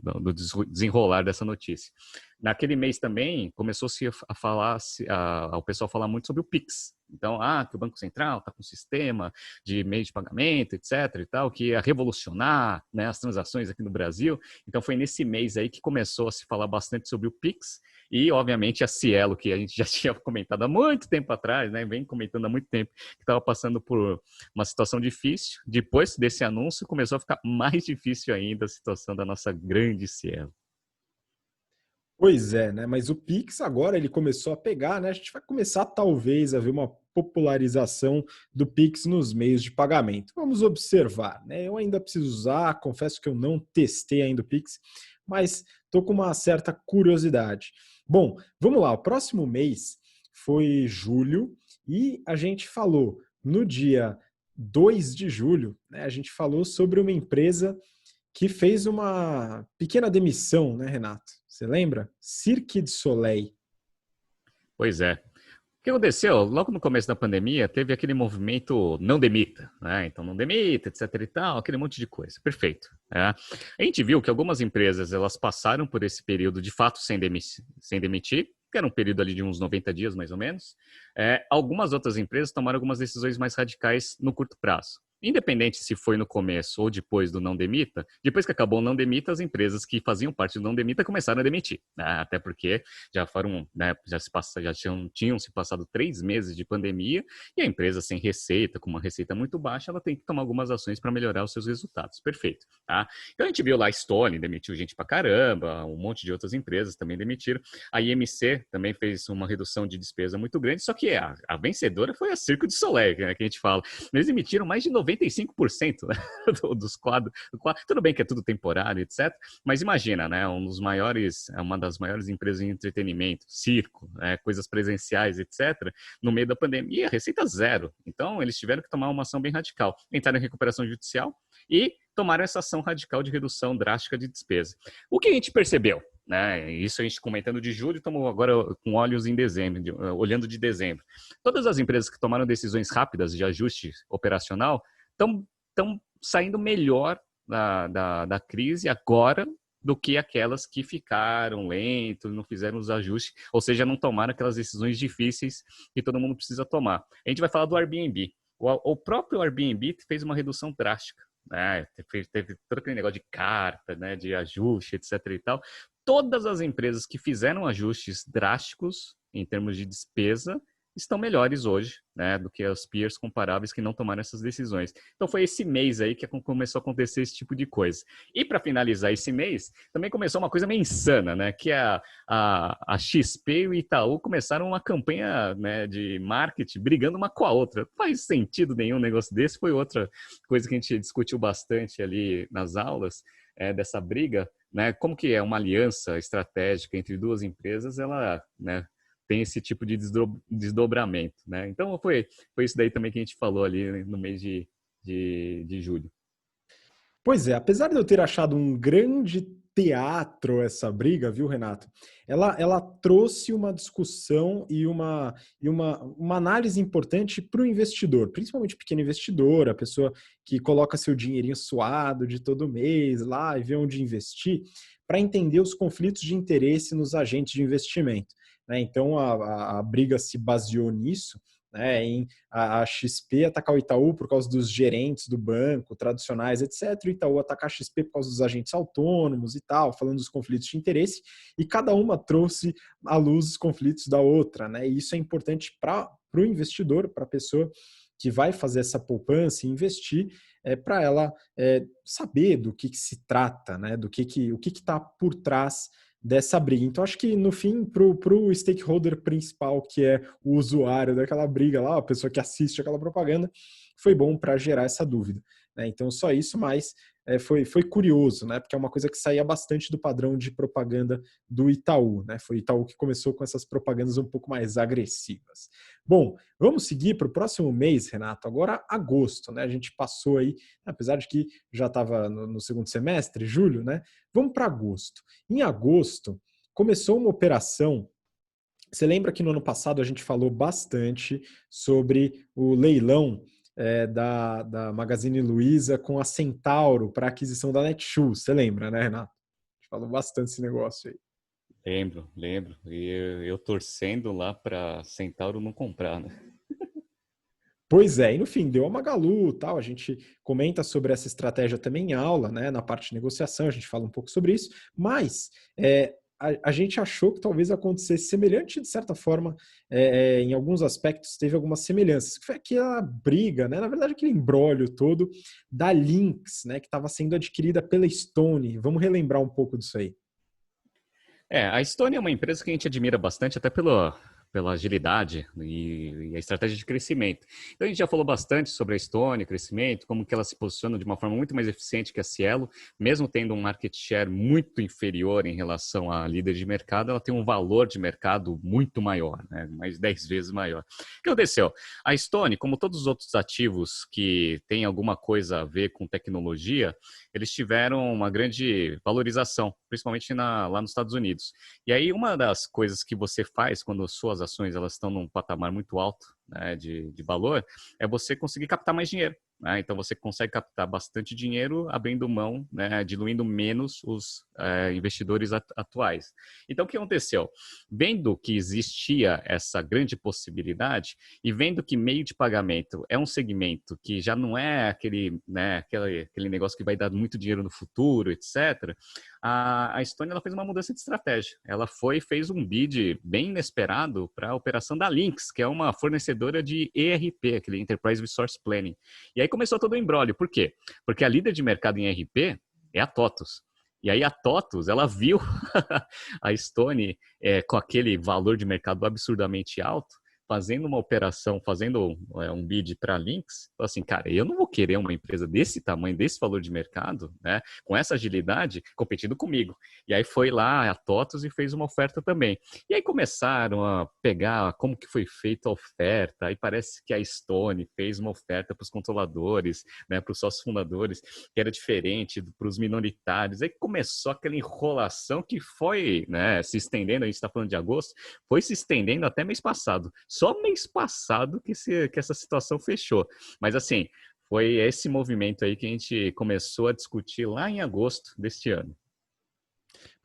desenrolar dessa notícia. Naquele mês também começou-se a falar, o pessoal falar muito sobre o Pix. Então, que o Banco Central está com um sistema de meio de pagamento, etc. e tal, que ia revolucionar, né, as transações aqui no Brasil. Então, foi nesse mês aí que começou a se falar bastante sobre o Pix e, obviamente, a Cielo, que a gente já tinha comentado há muito tempo atrás, né, vem comentando há muito tempo, que estava passando por uma situação difícil. Depois desse anúncio, começou a ficar mais difícil ainda a situação da nossa grande Cielo. Pois é, né? Mas o Pix agora ele começou a pegar, né? A gente vai começar talvez a ver uma popularização do Pix nos meios de pagamento. Vamos observar, né? Eu ainda preciso usar, confesso que eu não testei ainda o Pix, mas estou com uma certa curiosidade. Bom, vamos lá. O próximo mês foi julho e a gente falou no dia 2 de julho, né? A gente falou sobre uma empresa que fez uma pequena demissão, né, Renato? Você lembra? Cirque du Soleil. Pois é. O que aconteceu? Logo no começo da pandemia, teve aquele movimento não demita, né? Então não demita, etc e tal, aquele monte de coisa. Perfeito. A gente viu que algumas empresas, elas passaram por esse período de fato sem demitir, que era um período ali de uns 90 dias, mais ou menos. Algumas outras empresas tomaram algumas decisões mais radicais no curto prazo. Independente se foi no começo ou depois do não demita, depois que acabou o não demita, as empresas que faziam parte do não demita começaram a demitir, né? Até porque já foram, né, tinham se passado 3 meses de pandemia e a empresa sem receita, com uma receita muito baixa, ela tem que tomar algumas ações para melhorar os seus resultados. Perfeito, tá? Então a gente viu lá a Stone demitiu gente pra caramba, um monte de outras empresas também demitiram. A IMC também fez uma redução de despesa muito grande, só que a vencedora foi a Cirque du Soleil, né, que a gente fala. Eles demitiram mais de 95%, né, dos quadros. Tudo bem que é tudo temporário, etc. Mas imagina, né, uma das maiores empresas de entretenimento, circo, coisas presenciais, etc. No meio da pandemia, receita zero. Então, eles tiveram que tomar uma ação bem radical. Entraram em recuperação judicial e tomaram essa ação radical de redução drástica de despesa. O que a gente percebeu? Né? Isso a gente comentando de julho, estamos agora com olhos em dezembro, olhando de dezembro. Todas as empresas que tomaram decisões rápidas de ajuste operacional estão saindo melhor da crise agora do que aquelas que ficaram lentos, não fizeram os ajustes, ou seja, não tomaram aquelas decisões difíceis que todo mundo precisa tomar. A gente vai falar do Airbnb. O próprio Airbnb fez uma redução drástica, né? Teve todo aquele negócio de carta, né? De ajuste, etc. e tal. Todas as empresas que fizeram ajustes drásticos em termos de despesa estão melhores hoje, né, do que os peers comparáveis que não tomaram essas decisões. Então foi esse mês aí que começou a acontecer esse tipo de coisa. E para finalizar esse mês, também começou uma coisa meio insana, né, que a XP e o Itaú começaram uma campanha, né, de marketing brigando uma com a outra. Não faz sentido nenhum negócio desse. Foi outra coisa que a gente discutiu bastante ali nas aulas, dessa briga, né, como que é uma aliança estratégica entre duas empresas, ela, né, tem esse tipo de desdobramento, né? Então foi isso daí também que a gente falou ali no mês de julho. Pois é, apesar de eu ter achado um grande teatro essa briga, viu, Renato? Ela trouxe uma discussão e uma análise importante para o investidor, principalmente o pequeno investidor, a pessoa que coloca seu dinheirinho suado de todo mês lá e vê onde investir, para entender os conflitos de interesse nos agentes de investimento. Né? Então a briga se baseou nisso, né, em a XP atacar o Itaú por causa dos gerentes do banco, tradicionais, etc. O Itaú atacar a XP por causa dos agentes autônomos e tal, falando dos conflitos de interesse, e cada uma trouxe à luz os conflitos da outra. Né? E isso é importante para o investidor, para a pessoa que vai fazer essa poupança e investir, para ela saber do que se trata, né? O que está por trás dessa briga. Então, acho que, no fim, para o stakeholder principal, que é o usuário daquela briga lá, a pessoa que assiste aquela propaganda, foi bom para gerar essa dúvida. Né? Então, só isso, mas foi curioso, né? Porque é uma coisa que saía bastante do padrão de propaganda do Itaú. Né? Foi o Itaú que começou com essas propagandas um pouco mais agressivas. Bom, vamos seguir para o próximo mês, Renato. Agora, agosto, né? A gente passou aí, apesar de que já estava no segundo semestre, julho, né? Vamos para agosto. Em agosto, começou uma operação. Você lembra que no ano passado a gente falou bastante sobre o leilão da Magazine Luiza com a Centauro para a aquisição da Netshoes? Você lembra, né, Renato? A gente falou bastante desse negócio aí. Lembro. E eu torcendo lá para Centauro não comprar, né? Pois é, e no fim, deu a Magalu, tal, a gente comenta sobre essa estratégia também em aula, né, na parte de negociação, a gente fala um pouco sobre isso, mas a gente achou que talvez acontecesse semelhante, de certa forma, em alguns aspectos teve algumas semelhanças, que foi aquela briga, né, na verdade aquele imbróglio todo da Lynx, né, que estava sendo adquirida pela Stone. Vamos relembrar um pouco disso aí. A Stone é uma empresa que a gente admira bastante, até pela agilidade e a estratégia de crescimento. Então, a gente já falou bastante sobre a Stone, crescimento, como que ela se posiciona de uma forma muito mais eficiente que a Cielo, mesmo tendo um market share muito inferior em relação à líder de mercado, ela tem um valor de mercado muito maior, né? Mais 10 vezes maior. O que aconteceu? A Stone, como todos os outros ativos que têm alguma coisa a ver com tecnologia, eles tiveram uma grande valorização, principalmente lá nos Estados Unidos. E aí, uma das coisas que você faz quando suas ações elas estão num patamar muito alto, né, de valor, é você conseguir captar mais dinheiro. Né? Então, você consegue captar bastante dinheiro abrindo mão, né, diluindo menos os investidores atuais. Então, o que aconteceu? Vendo que existia essa grande possibilidade e vendo que meio de pagamento é um segmento que já não é aquele negócio que vai dar muito dinheiro no futuro, etc., a Stone ela fez uma mudança de estratégia. Ela fez um bid bem inesperado para a operação da Lynx, que é uma fornecedora de ERP, aquele Enterprise Resource Planning. E aí começou todo o imbróglio. Por quê? Porque a líder de mercado em ERP é a TOTUS. E aí a TOTUS, ela viu a Stone com aquele valor de mercado absurdamente alto, fazendo uma operação, fazendo um bid para Lynx, falou assim, cara, eu não vou querer uma empresa desse tamanho, desse valor de mercado, né, com essa agilidade, competindo comigo. E aí foi lá a TOTVS e fez uma oferta também. E aí começaram a pegar como que foi feita a oferta, aí parece que a Stone fez uma oferta para os controladores, né, para os sócios fundadores, que era diferente para os minoritários. Aí começou aquela enrolação que foi, né, se estendendo, a gente está falando de agosto, foi se estendendo até mês passado. Só mês passado que essa situação fechou. Mas assim, foi esse movimento aí que a gente começou a discutir lá em agosto deste ano.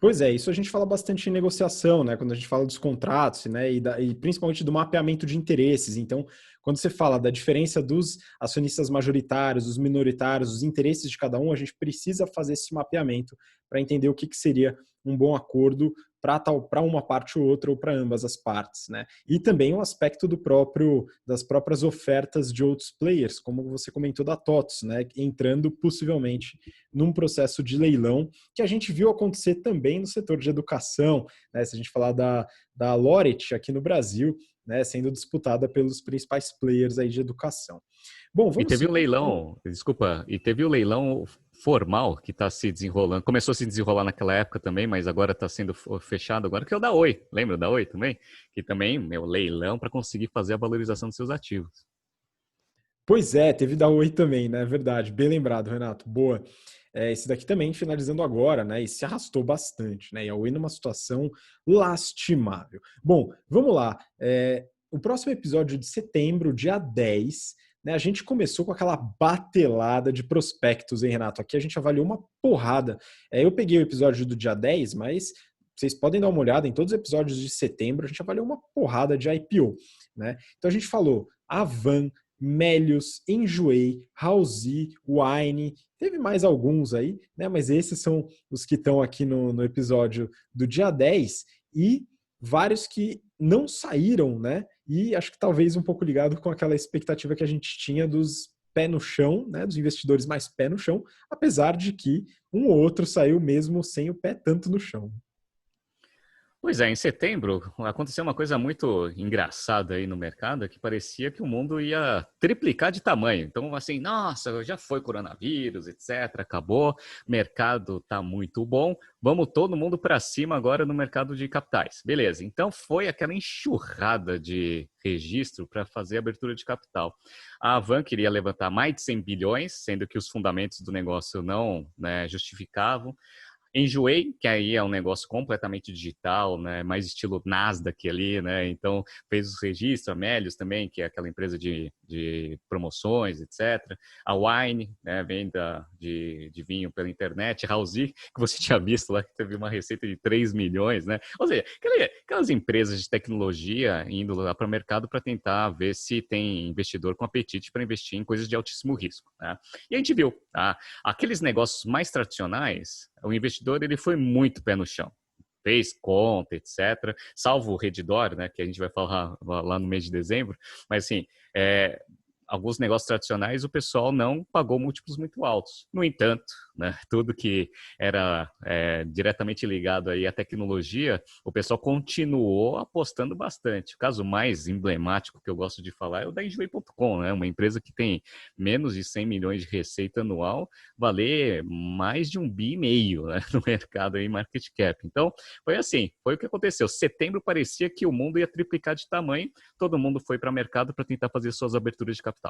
Pois é, isso a gente fala bastante em negociação, né? Quando a gente fala dos contratos, né? E principalmente do mapeamento de interesses. Então, quando você fala da diferença dos acionistas majoritários, dos minoritários, os interesses de cada um, a gente precisa fazer esse mapeamento para entender o que seria um bom acordo para uma parte ou outra ou para ambas as partes, né? E também o aspecto das próprias ofertas de outros players, como você comentou da TOTVS, né? Entrando possivelmente num processo de leilão que a gente viu acontecer também no setor de educação, né? Se a gente falar da Lorit aqui no Brasil, né? Sendo disputada pelos principais players aí de educação. Bom, E vamos teve seguir. um leilão, desculpa, e teve o leilão formal que está se desenrolando. Começou a se desenrolar naquela época também, mas agora está sendo fechado agora, que é o da Oi. Lembra da Oi também? Que também, meu, leilão para conseguir fazer a valorização dos seus ativos. Pois é, teve da Oi também, né? Verdade, bem lembrado, Renato. Boa. Esse daqui também finalizando agora, né? E se arrastou bastante, né? E a Oi numa situação lastimável. Bom, vamos lá. O próximo episódio de setembro, dia 10, né? A gente começou com aquela batelada de prospectos, hein, Renato? Aqui a gente avaliou uma porrada. Eu peguei o episódio do dia 10, mas vocês podem dar uma olhada em todos os episódios de setembro, a gente avaliou uma porrada de IPO, né? Então a gente falou Avan, Melius, Enjoei, Halsey, Wine, teve mais alguns aí, né? Mas esses são os que estão aqui no episódio do dia 10 e vários que não saíram, né? E acho que talvez um pouco ligado com aquela expectativa que a gente tinha dos pé no chão, né? Dos investidores mais pé no chão, apesar de que um ou outro saiu mesmo sem o pé tanto no chão. Pois é, em setembro aconteceu uma coisa muito engraçada aí no mercado, que parecia que o mundo ia triplicar de tamanho. Então, assim, nossa, já foi coronavírus, etc, acabou, mercado tá muito bom, vamos todo mundo para cima agora no mercado de capitais. Beleza, então foi aquela enxurrada de registro para fazer a abertura de capital. A Avan queria levantar mais de 100 bilhões, sendo que os fundamentos do negócio não, né, justificavam. Enjoei, que aí é um negócio completamente digital, né? Mais estilo Nasdaq ali, né? Então fez os registros, a Melius também, que é aquela empresa de promoções, etc. A Wine, né? Venda de vinho pela internet. Halsey, que você tinha visto lá, que teve uma receita de 3 milhões, né? Ou seja, aquelas empresas de tecnologia indo lá para o mercado para tentar ver se tem investidor com apetite para investir em coisas de altíssimo risco, né? E a gente viu, tá? Aqueles negócios mais tradicionais, o investidor ele foi muito pé no chão. Fez conta, etc. Salvo o Redditor, né, que a gente vai falar lá no mês de dezembro. Mas, assim, alguns negócios tradicionais o pessoal não pagou múltiplos muito altos. No entanto, né, tudo que era diretamente ligado aí à tecnologia, o pessoal continuou apostando bastante. O caso mais emblemático que eu gosto de falar é o da Enjoei.com, né, uma empresa que tem menos de 100 milhões de receita anual, valer mais de 1,5 bi, né, no mercado aí, market cap. Então, foi assim, foi o que aconteceu. Setembro parecia que o mundo ia triplicar de tamanho, todo mundo foi para o mercado para tentar fazer suas aberturas de capital.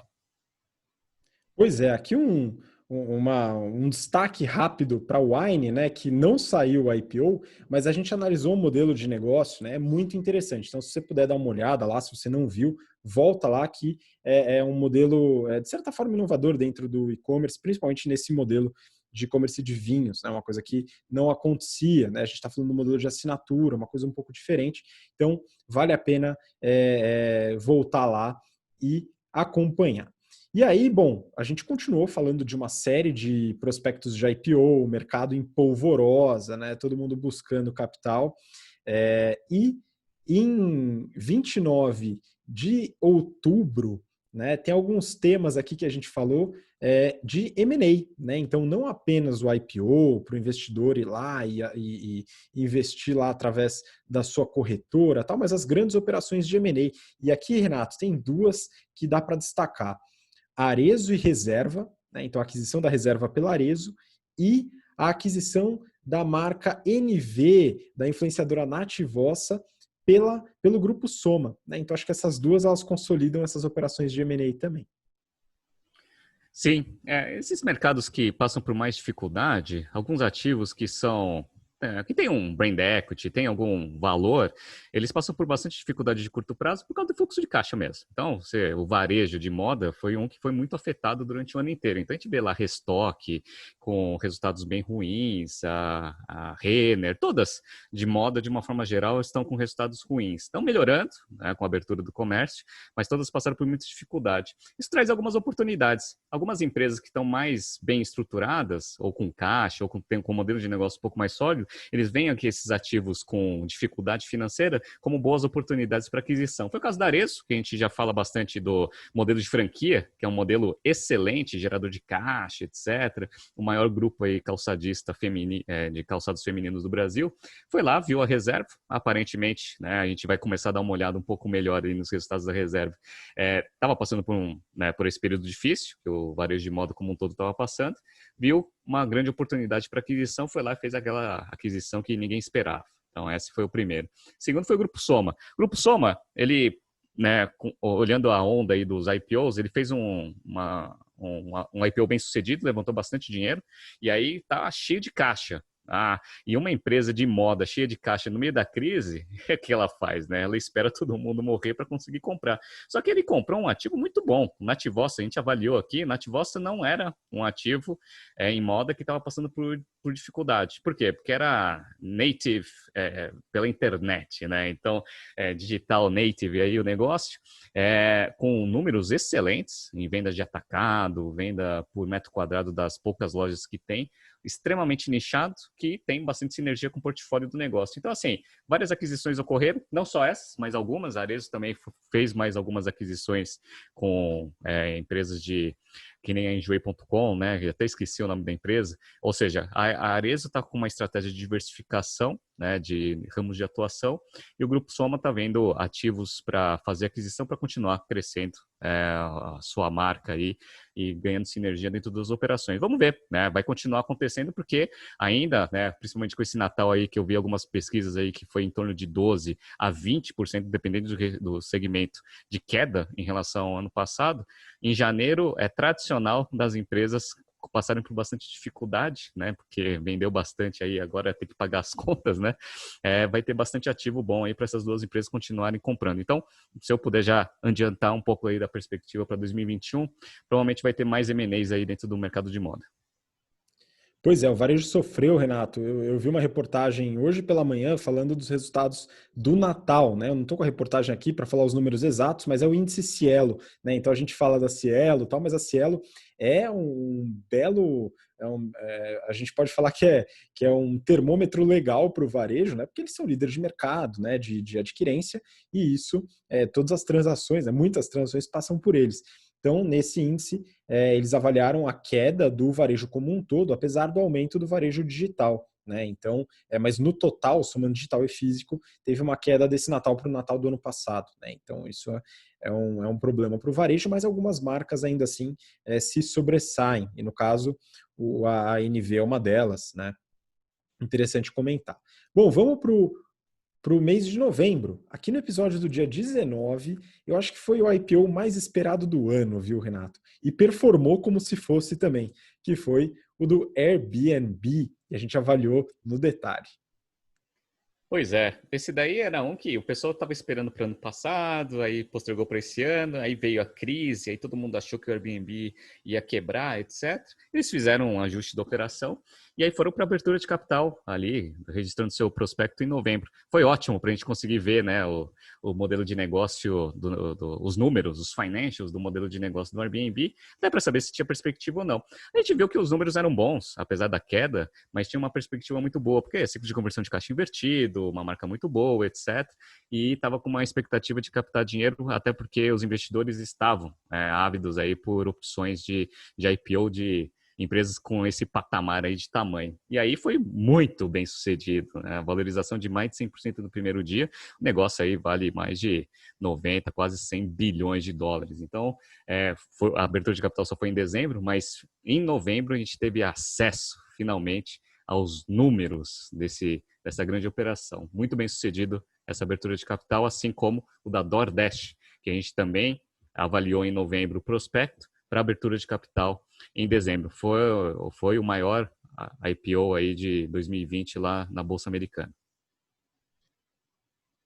Pois é, aqui um destaque rápido para o Wine, né, que não saiu o IPO, mas a gente analisou o modelo de negócio, né, é muito interessante. Então, se você puder dar uma olhada lá, se você não viu, volta lá que é um modelo, de certa forma, inovador dentro do e-commerce, principalmente nesse modelo de e-commerce de vinhos, né, uma coisa que não acontecia, né, a gente está falando do modelo de assinatura, uma coisa um pouco diferente. Então, vale a pena voltar lá e acompanhar. E aí, bom, a gente continuou falando de uma série de prospectos de IPO, o mercado em polvorosa, né? Todo mundo buscando capital. E em 29 de outubro, né, tem alguns temas aqui que a gente falou de M&A, né? Então, não apenas o IPO para o investidor ir lá e investir lá através da sua corretora, tal, mas as grandes operações de M&A. E aqui, Renato, tem duas que dá para destacar: Arezo e Reserva, né? Então, a aquisição da Reserva pela Arezo e a aquisição da marca NV, da influenciadora Nativossa, pelo grupo Soma, né? Então, acho que essas duas elas consolidam essas operações de M&A também. Sim, esses mercados que passam por mais dificuldade, alguns ativos que são que tem um brand equity, tem algum valor, eles passam por bastante dificuldade de curto prazo por causa do fluxo de caixa mesmo. Então, o varejo de moda foi um que foi muito afetado durante o ano inteiro. Então, a gente vê lá Restock com resultados bem ruins, a Renner, todas de moda, de uma forma geral, estão com resultados ruins. Estão melhorando, né, com a abertura do comércio, mas todas passaram por muita dificuldade. Isso traz algumas oportunidades. Algumas empresas que estão mais bem estruturadas, ou com caixa, ou com um modelo de negócio um pouco mais sólido, eles veem aqui esses ativos com dificuldade financeira como boas oportunidades para aquisição. Foi o caso da Arezo, que a gente já fala bastante do modelo de franquia, que é um modelo excelente, gerador de caixa, etc. O maior grupo aí calçadista de calçados femininos do Brasil. Foi lá, viu a Reserva, aparentemente, né, a gente vai começar a dar uma olhada um pouco melhor aí nos resultados da Reserva. Estava passando por esse período difícil, que o varejo de moda como um todo estava passando, viu uma grande oportunidade para aquisição, foi lá e fez aquela aquisição que ninguém esperava. Então, esse foi o primeiro. Segundo foi o Grupo Soma. O Grupo Soma, ele, né, olhando a onda aí dos IPOs, ele fez um IPO bem sucedido, levantou bastante dinheiro, e aí tá cheio de caixa. E uma empresa de moda cheia de caixa no meio da crise, é que ela faz, né? Ela espera todo mundo morrer para conseguir comprar. Só que ele comprou um ativo muito bom. O Nativossa, a gente avaliou aqui, Nativossa não era um ativo em moda que estava passando por dificuldade. Por quê? Porque era native pela internet, né? Então, digital native aí o negócio, com números excelentes em vendas de atacado, venda por metro quadrado das poucas lojas que tem, extremamente nichado, que tem bastante sinergia com o portfólio do negócio. Então, assim, várias aquisições ocorreram, não só essas, mas algumas. A Arezo também fez mais algumas aquisições com empresas que nem a Enjoei.com, né? Eu até esqueci o nome da empresa. Ou seja, a Arezo está com uma estratégia de diversificação, né, de ramos de atuação, e o Grupo Soma está vendo ativos para fazer aquisição para continuar crescendo a sua marca aí e ganhando sinergia dentro das operações. Vamos ver, né? Vai continuar acontecendo porque ainda, né, principalmente com esse Natal aí, que eu vi algumas pesquisas aí que foi em torno de 12 a 20%, dependendo do segmento, de queda em relação ao ano passado. Em janeiro é tradicional das empresas passarem por bastante dificuldade, né? Porque vendeu bastante aí, agora tem que pagar as contas, né? Vai ter bastante ativo bom aí para essas duas empresas continuarem comprando. Então, se eu puder já adiantar um pouco aí da perspectiva para 2021, provavelmente vai ter mais M&As aí dentro do mercado de moda. Pois é, o varejo sofreu, Renato. Eu vi uma reportagem hoje pela manhã falando dos resultados do Natal, né? Eu não estou com a reportagem aqui para falar os números exatos, mas é o índice Cielo, né? Então a gente fala da Cielo e tal, mas a Cielo é um belo. A gente pode falar que é um termômetro legal para o varejo, né? Porque eles são líderes de mercado, né? De adquirência, e isso, todas as transações, né? Muitas transações passam por eles. Então, nesse índice, eles avaliaram a queda do varejo como um todo, apesar do aumento do varejo digital, né? Então, mas no total, somando digital e físico, teve uma queda desse Natal para o Natal do ano passado, né? Então, isso é um problema para o varejo, mas algumas marcas ainda assim se sobressaem, e no caso, a NV é uma delas, né? Interessante comentar. Bom, vamos para o mês de novembro. Aqui no episódio do dia 19, eu acho que foi o IPO mais esperado do ano, viu, Renato? E performou como se fosse também, que foi o do Airbnb, e a gente avaliou no detalhe. Pois é, esse daí era um que o pessoal estava esperando para o ano passado, aí postergou para esse ano, aí veio a crise, aí todo mundo achou que o Airbnb ia quebrar, etc. Eles fizeram um ajuste da operação E aí foram para abertura de capital ali, registrando seu prospecto em novembro. Foi ótimo para a gente conseguir ver, né, o modelo de negócio, os números, os financials do modelo de negócio do Airbnb, até para saber se tinha perspectiva ou não. A gente viu que os números eram bons, apesar da queda, mas tinha uma perspectiva muito boa, porque é ciclo de conversão de caixa invertido, uma marca muito boa, etc. E estava com uma expectativa de captar dinheiro, até porque os investidores estavam ávidos aí por opções de IPO de empresas com esse patamar aí de tamanho. E aí foi muito bem sucedido, né? A valorização de mais de 100% no primeiro dia, o negócio aí vale mais de 90, quase 100 bilhões de dólares. Então, a abertura de capital só foi em dezembro, mas em novembro a gente teve acesso, finalmente, aos números dessa grande operação. Muito bem sucedido essa abertura de capital, assim como o da DoorDash, que a gente também avaliou em novembro o prospecto para abertura de capital em dezembro. Foi o maior IPO aí de 2020 lá na Bolsa Americana.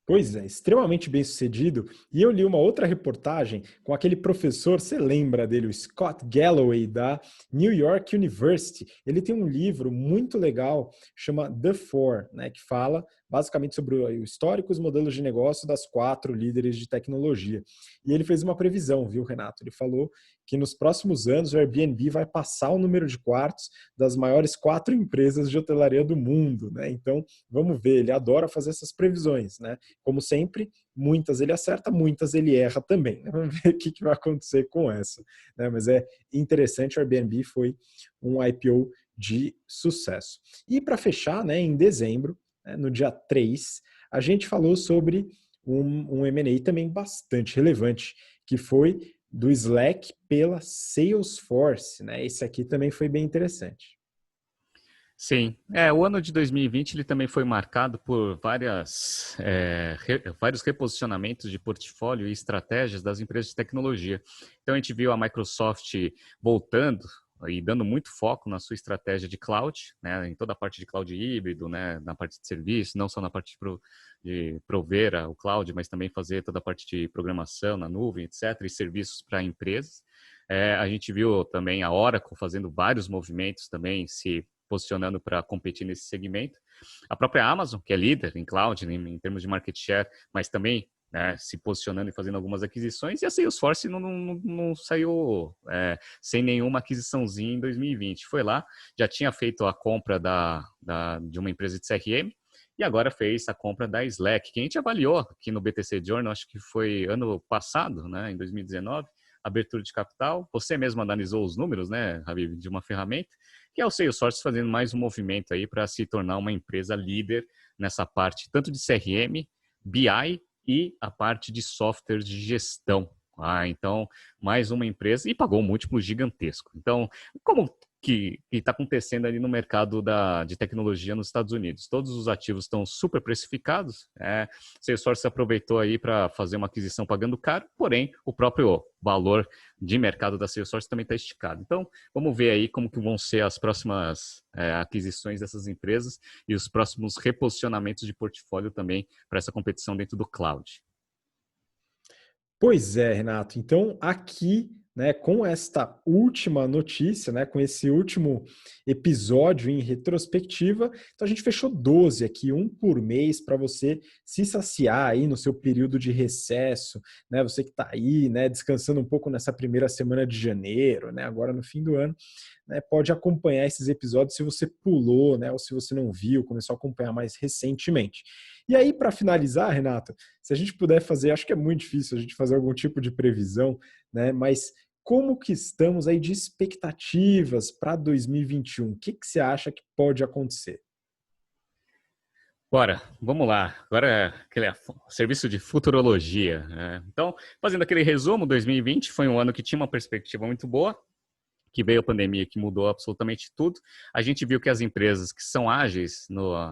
Pois é, extremamente bem sucedido. E eu li uma outra reportagem com aquele professor, você lembra dele, o Scott Galloway, da New York University. Ele tem um livro muito legal, chama The Four, né, que fala basicamente sobre o histórico e os modelos de negócio das 4 líderes de tecnologia. E ele fez uma previsão, viu, Renato? Ele falou que nos próximos anos o Airbnb vai passar o número de quartos das maiores 4 empresas de hotelaria do mundo, né? Então, vamos ver, ele adora fazer essas previsões, né? Como sempre, muitas ele acerta, muitas ele erra também, né? Vamos ver o que vai acontecer com essa, né? Mas é interessante, o Airbnb foi um IPO de sucesso. E para fechar, né, em dezembro, no dia 3, a gente falou sobre um M&A também bastante relevante, que foi do Slack pela Salesforce, né? Esse aqui também foi bem interessante. Sim, o ano de 2020 ele também foi marcado por vários reposicionamentos de portfólio e estratégias das empresas de tecnologia. Então a gente viu a Microsoft voltando e dando muito foco na sua estratégia de cloud, né, em toda a parte de cloud híbrido, né, na parte de serviço, não só na parte de prover o cloud, mas também fazer toda a parte de programação na nuvem, etc., e serviços para empresas. A gente viu também a Oracle fazendo vários movimentos também, se posicionando para competir nesse segmento. A própria Amazon, que é líder em cloud, em termos de market share, mas também, né, se posicionando e fazendo algumas aquisições, e a Salesforce não saiu sem nenhuma aquisiçãozinha em 2020. Foi lá, já tinha feito a compra de uma empresa de CRM, e agora fez a compra da Slack, que a gente avaliou aqui no BTC Journal, acho que foi ano passado, né, em 2019, abertura de capital. Você mesmo analisou os números, né, Habib, de uma ferramenta, que é o Salesforce fazendo mais um movimento aí para se tornar uma empresa líder nessa parte, tanto de CRM, BI e a parte de software de gestão. Então, mais uma empresa e pagou um múltiplo gigantesco. Então, como que está acontecendo ali no mercado de tecnologia nos Estados Unidos? Todos os ativos estão super precificados. Salesforce aproveitou aí para fazer uma aquisição pagando caro, porém, o próprio valor de mercado da Salesforce também está esticado. Então, vamos ver aí como que vão ser as próximas aquisições dessas empresas e os próximos reposicionamentos de portfólio também para essa competição dentro do cloud. Pois é, Renato. Então, aqui, né, com esta última notícia, né, com esse último episódio em retrospectiva, então a gente fechou 12 aqui, um por mês, para você se saciar aí no seu período de recesso, né, você que está aí, né, descansando um pouco nessa primeira semana de janeiro, né, agora no fim do ano, né, pode acompanhar esses episódios se você pulou, né, ou se você não viu, começou a acompanhar mais recentemente. E aí, para finalizar, Renato, se a gente puder fazer, acho que é muito difícil a gente fazer algum tipo de previsão, né? Mas como que estamos aí de expectativas para 2021? O que você acha que pode acontecer? Bora, vamos lá. Agora é aquele serviço de futurologia, né? Então, fazendo aquele resumo, 2020 foi um ano que tinha uma perspectiva muito boa, que veio a pandemia, que mudou absolutamente tudo. A gente viu que as empresas que são ágeis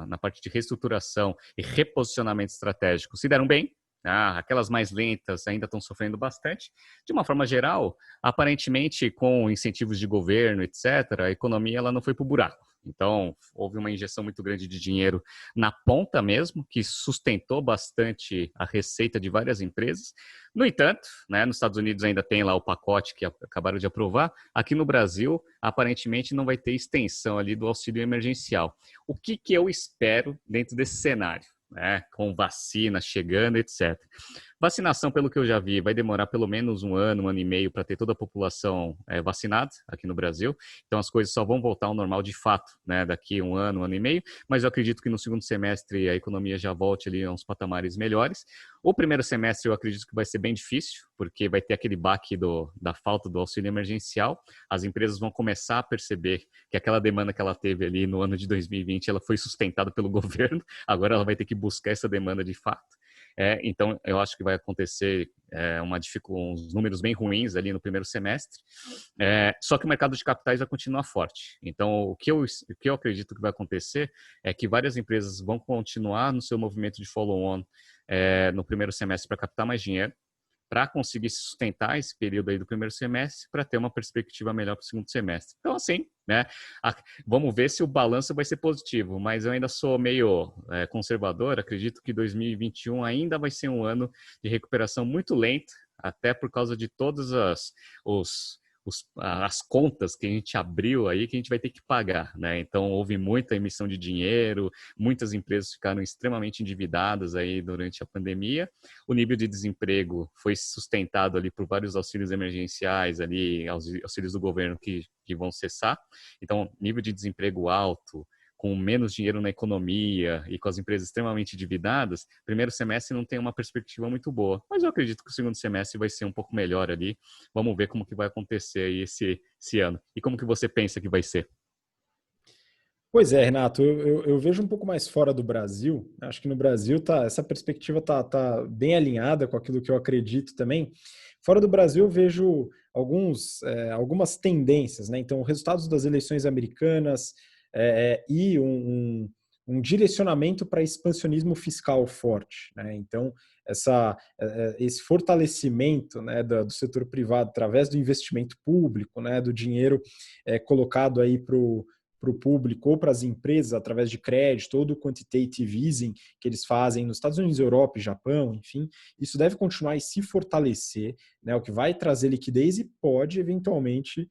na parte de reestruturação e reposicionamento estratégico se deram bem. Aquelas mais lentas ainda estão sofrendo bastante. De uma forma geral, aparentemente, com incentivos de governo, etc., a economia ela não foi para o buraco. Então, houve uma injeção muito grande de dinheiro na ponta mesmo, que sustentou bastante a receita de várias empresas. No entanto, né, nos Estados Unidos ainda tem lá o pacote que acabaram de aprovar. Aqui no Brasil, aparentemente, não vai ter extensão ali do auxílio emergencial. O que eu espero dentro desse cenário? Né, com vacina chegando, etc. Vacinação, pelo que eu já vi, vai demorar pelo menos um ano e meio para ter toda a população vacinada aqui no Brasil. Então as coisas só vão voltar ao normal de fato, né, daqui um ano e meio. Mas eu acredito que no segundo semestre a economia já volte ali a uns patamares melhores. O primeiro semestre eu acredito que vai ser bem difícil, porque vai ter aquele baque da falta do auxílio emergencial. As empresas vão começar a perceber que aquela demanda que ela teve ali no ano de 2020, ela foi sustentada pelo governo. Agora ela vai ter que buscar essa demanda de fato. Então, eu acho que vai acontecer uns números bem ruins ali no primeiro semestre. Só que o mercado de capitais vai continuar forte. Então, o que eu acredito que vai acontecer é que várias empresas vão continuar no seu movimento de follow-on no primeiro semestre para captar mais dinheiro, para conseguir sustentar esse período aí do primeiro semestre, para ter uma perspectiva melhor para o segundo semestre. Então, assim, né, vamos ver se o balanço vai ser positivo, mas eu ainda sou meio conservador, acredito que 2021 ainda vai ser um ano de recuperação muito lenta, até por causa de todas as contas que a gente abriu aí que a gente vai ter que pagar, né? Então houve muita emissão de dinheiro, muitas empresas ficaram extremamente endividadas aí durante a pandemia. O nível de desemprego foi sustentado ali por vários auxílios emergenciais ali, auxílios do governo que vão cessar. Então, nível de desemprego alto, com menos dinheiro na economia e com as empresas extremamente endividadas, primeiro semestre não tem uma perspectiva muito boa. Mas eu acredito que o segundo semestre vai ser um pouco melhor ali. Vamos ver como que vai acontecer aí esse ano. E como que você pensa que vai ser? Pois é, Renato, eu vejo um pouco mais fora do Brasil. Acho que no Brasil essa perspectiva tá bem alinhada com aquilo que eu acredito também. Fora do Brasil, eu vejo algumas tendências, né? Então, resultados das eleições americanas e um direcionamento para expansionismo fiscal forte, né? Então, esse fortalecimento, né, do setor privado através do investimento público, né, do dinheiro colocado aí para o público ou para as empresas através de crédito ou do quantitative easing que eles fazem nos Estados Unidos, Europa e Japão, enfim, isso deve continuar e se fortalecer, né, o que vai trazer liquidez e pode eventualmente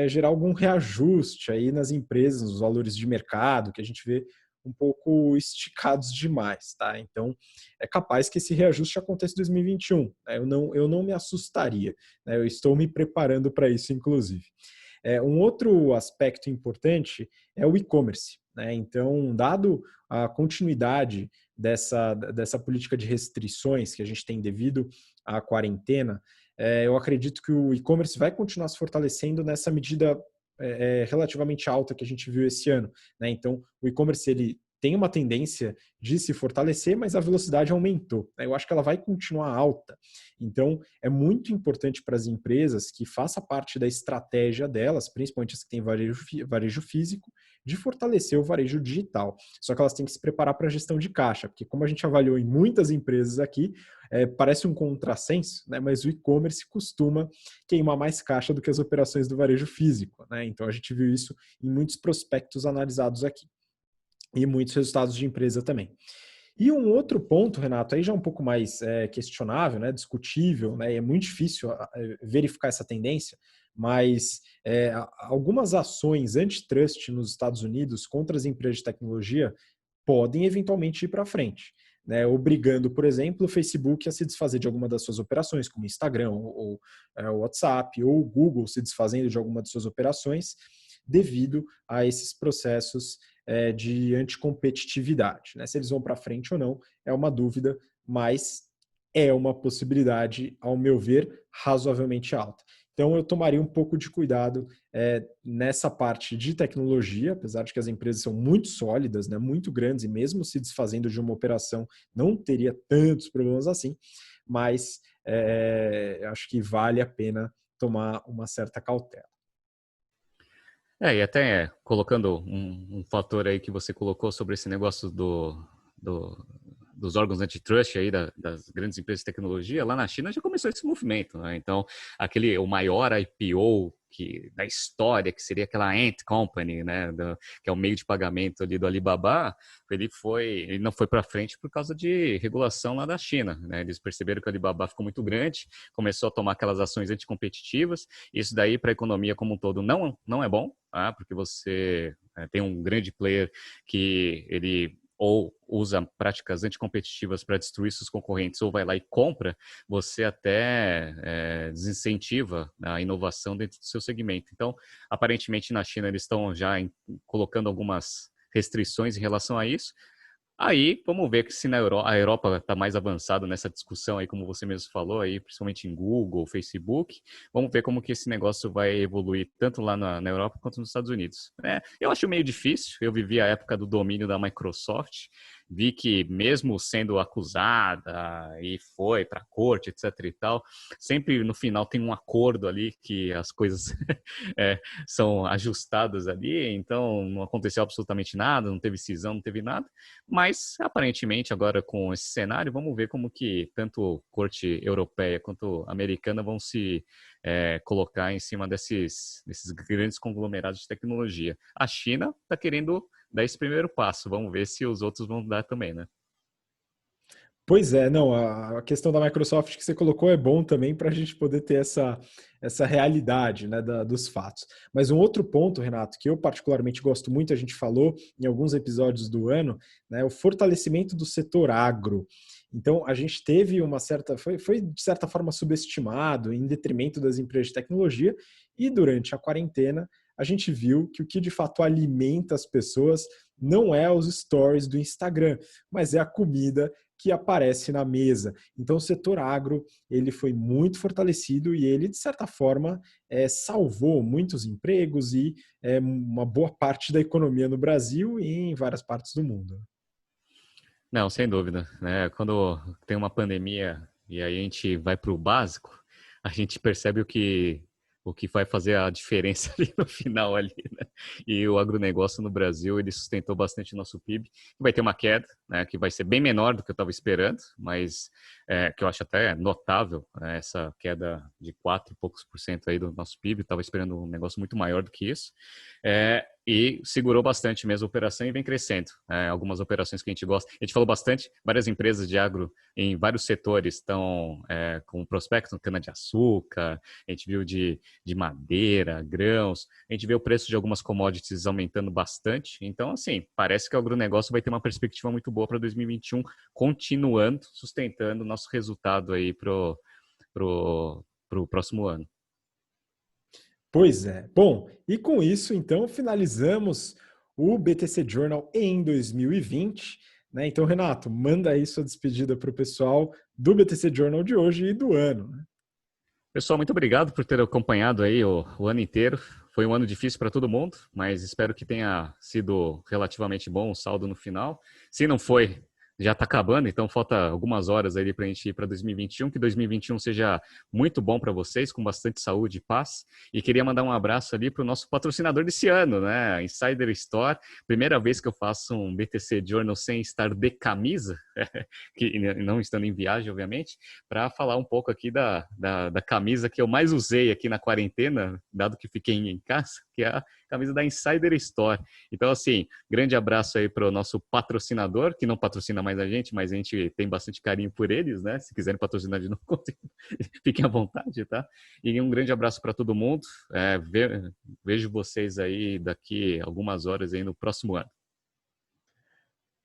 gerar algum reajuste aí nas empresas, nos valores de mercado, que a gente vê um pouco esticados demais, tá? Então, é capaz que esse reajuste aconteça em 2021. Né? Eu não me assustaria, né? Eu estou me preparando para isso, inclusive. Um outro aspecto importante é o e-commerce, né? Então, dado a continuidade dessa política de restrições que a gente tem devido à quarentena, eu acredito que o e-commerce vai continuar se fortalecendo nessa medida relativamente alta que a gente viu esse ano, né? Então, o e-commerce ele tem uma tendência de se fortalecer, mas a velocidade aumentou. Eu acho que ela vai continuar alta. Então, é muito importante para as empresas que faça parte da estratégia delas, principalmente as que têm varejo físico, de fortalecer o varejo digital. Só que elas têm que se preparar para a gestão de caixa, porque como a gente avaliou em muitas empresas aqui, parece um contrassenso, né? Mas o e-commerce costuma queimar mais caixa do que as operações do varejo físico, né? Então, a gente viu isso em muitos prospectos analisados aqui e muitos resultados de empresa também. E um outro ponto, Renato, aí já um pouco mais questionável, né, discutível, né, é muito difícil verificar essa tendência, mas algumas ações antitrust nos Estados Unidos contra as empresas de tecnologia podem eventualmente ir para frente, né, obrigando, por exemplo, o Facebook a se desfazer de alguma das suas operações, como Instagram ou WhatsApp, ou o Google se desfazendo de alguma de suas operações, devido a esses processos de anticompetitividade. Né? Se eles vão para frente ou não é uma dúvida, mas é uma possibilidade, ao meu ver, razoavelmente alta. Então, eu tomaria um pouco de cuidado nessa parte de tecnologia, apesar de que as empresas são muito sólidas, né, muito grandes, e mesmo se desfazendo de uma operação, não teria tantos problemas assim, mas acho que vale a pena tomar uma certa cautela. E até colocando um fator aí que você colocou sobre esse negócio dos órgãos antitrust aí das grandes empresas de tecnologia, lá na China já começou esse movimento, né? Então, o maior IPO da história, que seria aquela Ant Company, né, que é o meio de pagamento ali do Alibaba, ele não foi para frente por causa de regulação lá da China, né? Eles perceberam que o Alibaba ficou muito grande, começou a tomar aquelas ações anticompetitivas. Isso daí para a economia como um todo não é bom, tá? Porque você tem um grande player que ele ou usa práticas anticompetitivas para destruir seus concorrentes, ou vai lá e compra, você até desincentiva a inovação dentro do seu segmento. Então, aparentemente na China eles estão já colocando algumas restrições em relação a isso. Aí, vamos ver que se a Europa está mais avançada nessa discussão aí, como você mesmo falou, aí, principalmente em Google, Facebook, vamos ver como que esse negócio vai evoluir tanto lá na Europa quanto nos Estados Unidos. Eu acho meio difícil, eu vivi a época do domínio da Microsoft, vi que mesmo sendo acusada e foi para a corte, etc e tal, sempre no final tem um acordo ali que as coisas são ajustadas ali, então não aconteceu absolutamente nada, não teve cisão, não teve nada, mas aparentemente agora com esse cenário, vamos ver como que tanto corte europeia quanto americana vão se colocar em cima desses grandes conglomerados de tecnologia. A China está querendo dar esse primeiro passo, vamos ver se os outros vão dar também, né? Pois é, não, a questão da Microsoft que você colocou é bom também para a gente poder ter essa realidade, né, dos fatos. Mas um outro ponto, Renato, que eu particularmente gosto muito, a gente falou em alguns episódios do ano, né, é o fortalecimento do setor agro. Então, a gente teve foi de certa forma subestimado em detrimento das empresas de tecnologia, e durante a quarentena a gente viu que o que de fato alimenta as pessoas não é os stories do Instagram, mas é a comida que aparece na mesa. Então, o setor agro ele foi muito fortalecido e ele, de certa forma, salvou muitos empregos e uma boa parte da economia no Brasil e em várias partes do mundo. Não, sem dúvida, né? Quando tem uma pandemia e aí a gente vai para o básico, a gente percebe o que vai fazer a diferença ali no final ali, né? E o agronegócio no Brasil, ele sustentou bastante o nosso PIB. Vai ter uma queda, né, que vai ser bem menor do que eu estava esperando, mas que eu acho até notável, né, essa queda de 4 e poucos por cento aí do nosso PIB. Estava esperando um negócio muito maior do que isso. E segurou bastante mesmo a operação e vem crescendo. Algumas operações que a gente gosta. A gente falou bastante, várias empresas de agro em vários setores estão com prospecto, cana-de-açúcar, a gente viu de madeira, grãos, a gente vê o preço de algumas commodities aumentando bastante. Então, assim, parece que o agronegócio vai ter uma perspectiva muito boa para 2021, continuando, sustentando o nosso resultado aí pro próximo ano. Pois é. Bom, e com isso, então, finalizamos o BTC Journal em 2020. Né? Então, Renato, manda aí sua despedida para o pessoal do BTC Journal de hoje e do ano. Né? Pessoal, muito obrigado por ter acompanhado aí o ano inteiro. Foi um ano difícil para todo mundo, mas espero que tenha sido relativamente bom o saldo no final. Se não foi, já está acabando, então falta algumas horas aí para a gente ir para 2021, que 2021 seja muito bom para vocês, com bastante saúde e paz. E queria mandar um abraço ali para o nosso patrocinador desse ano, né? A Insider Store. Primeira vez que eu faço um BTC Journal sem estar de camisa, que não estando em viagem, obviamente, para falar um pouco aqui da camisa que eu mais usei aqui na quarentena, dado que fiquei em casa, que é a camisa da Insider Store. Então, assim, grande abraço aí para o nosso patrocinador, que não patrocina mais a gente, mas a gente tem bastante carinho por eles, né? Se quiserem patrocinar de novo, fiquem à vontade, tá? E um grande abraço para todo mundo. Vejo vocês aí daqui algumas horas aí no próximo ano.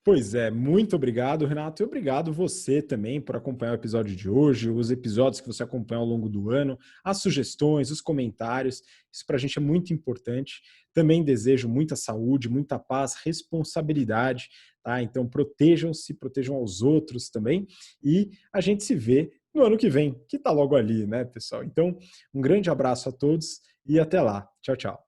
Pois é, muito obrigado, Renato, e obrigado você também por acompanhar o episódio de hoje, os episódios que você acompanha ao longo do ano, as sugestões, os comentários, isso para a gente é muito importante. Também desejo muita saúde, muita paz, responsabilidade, tá? Então protejam-se, protejam aos outros também, e a gente se vê no ano que vem, que está logo ali, né, pessoal? Então, um grande abraço a todos e até lá. Tchau, tchau.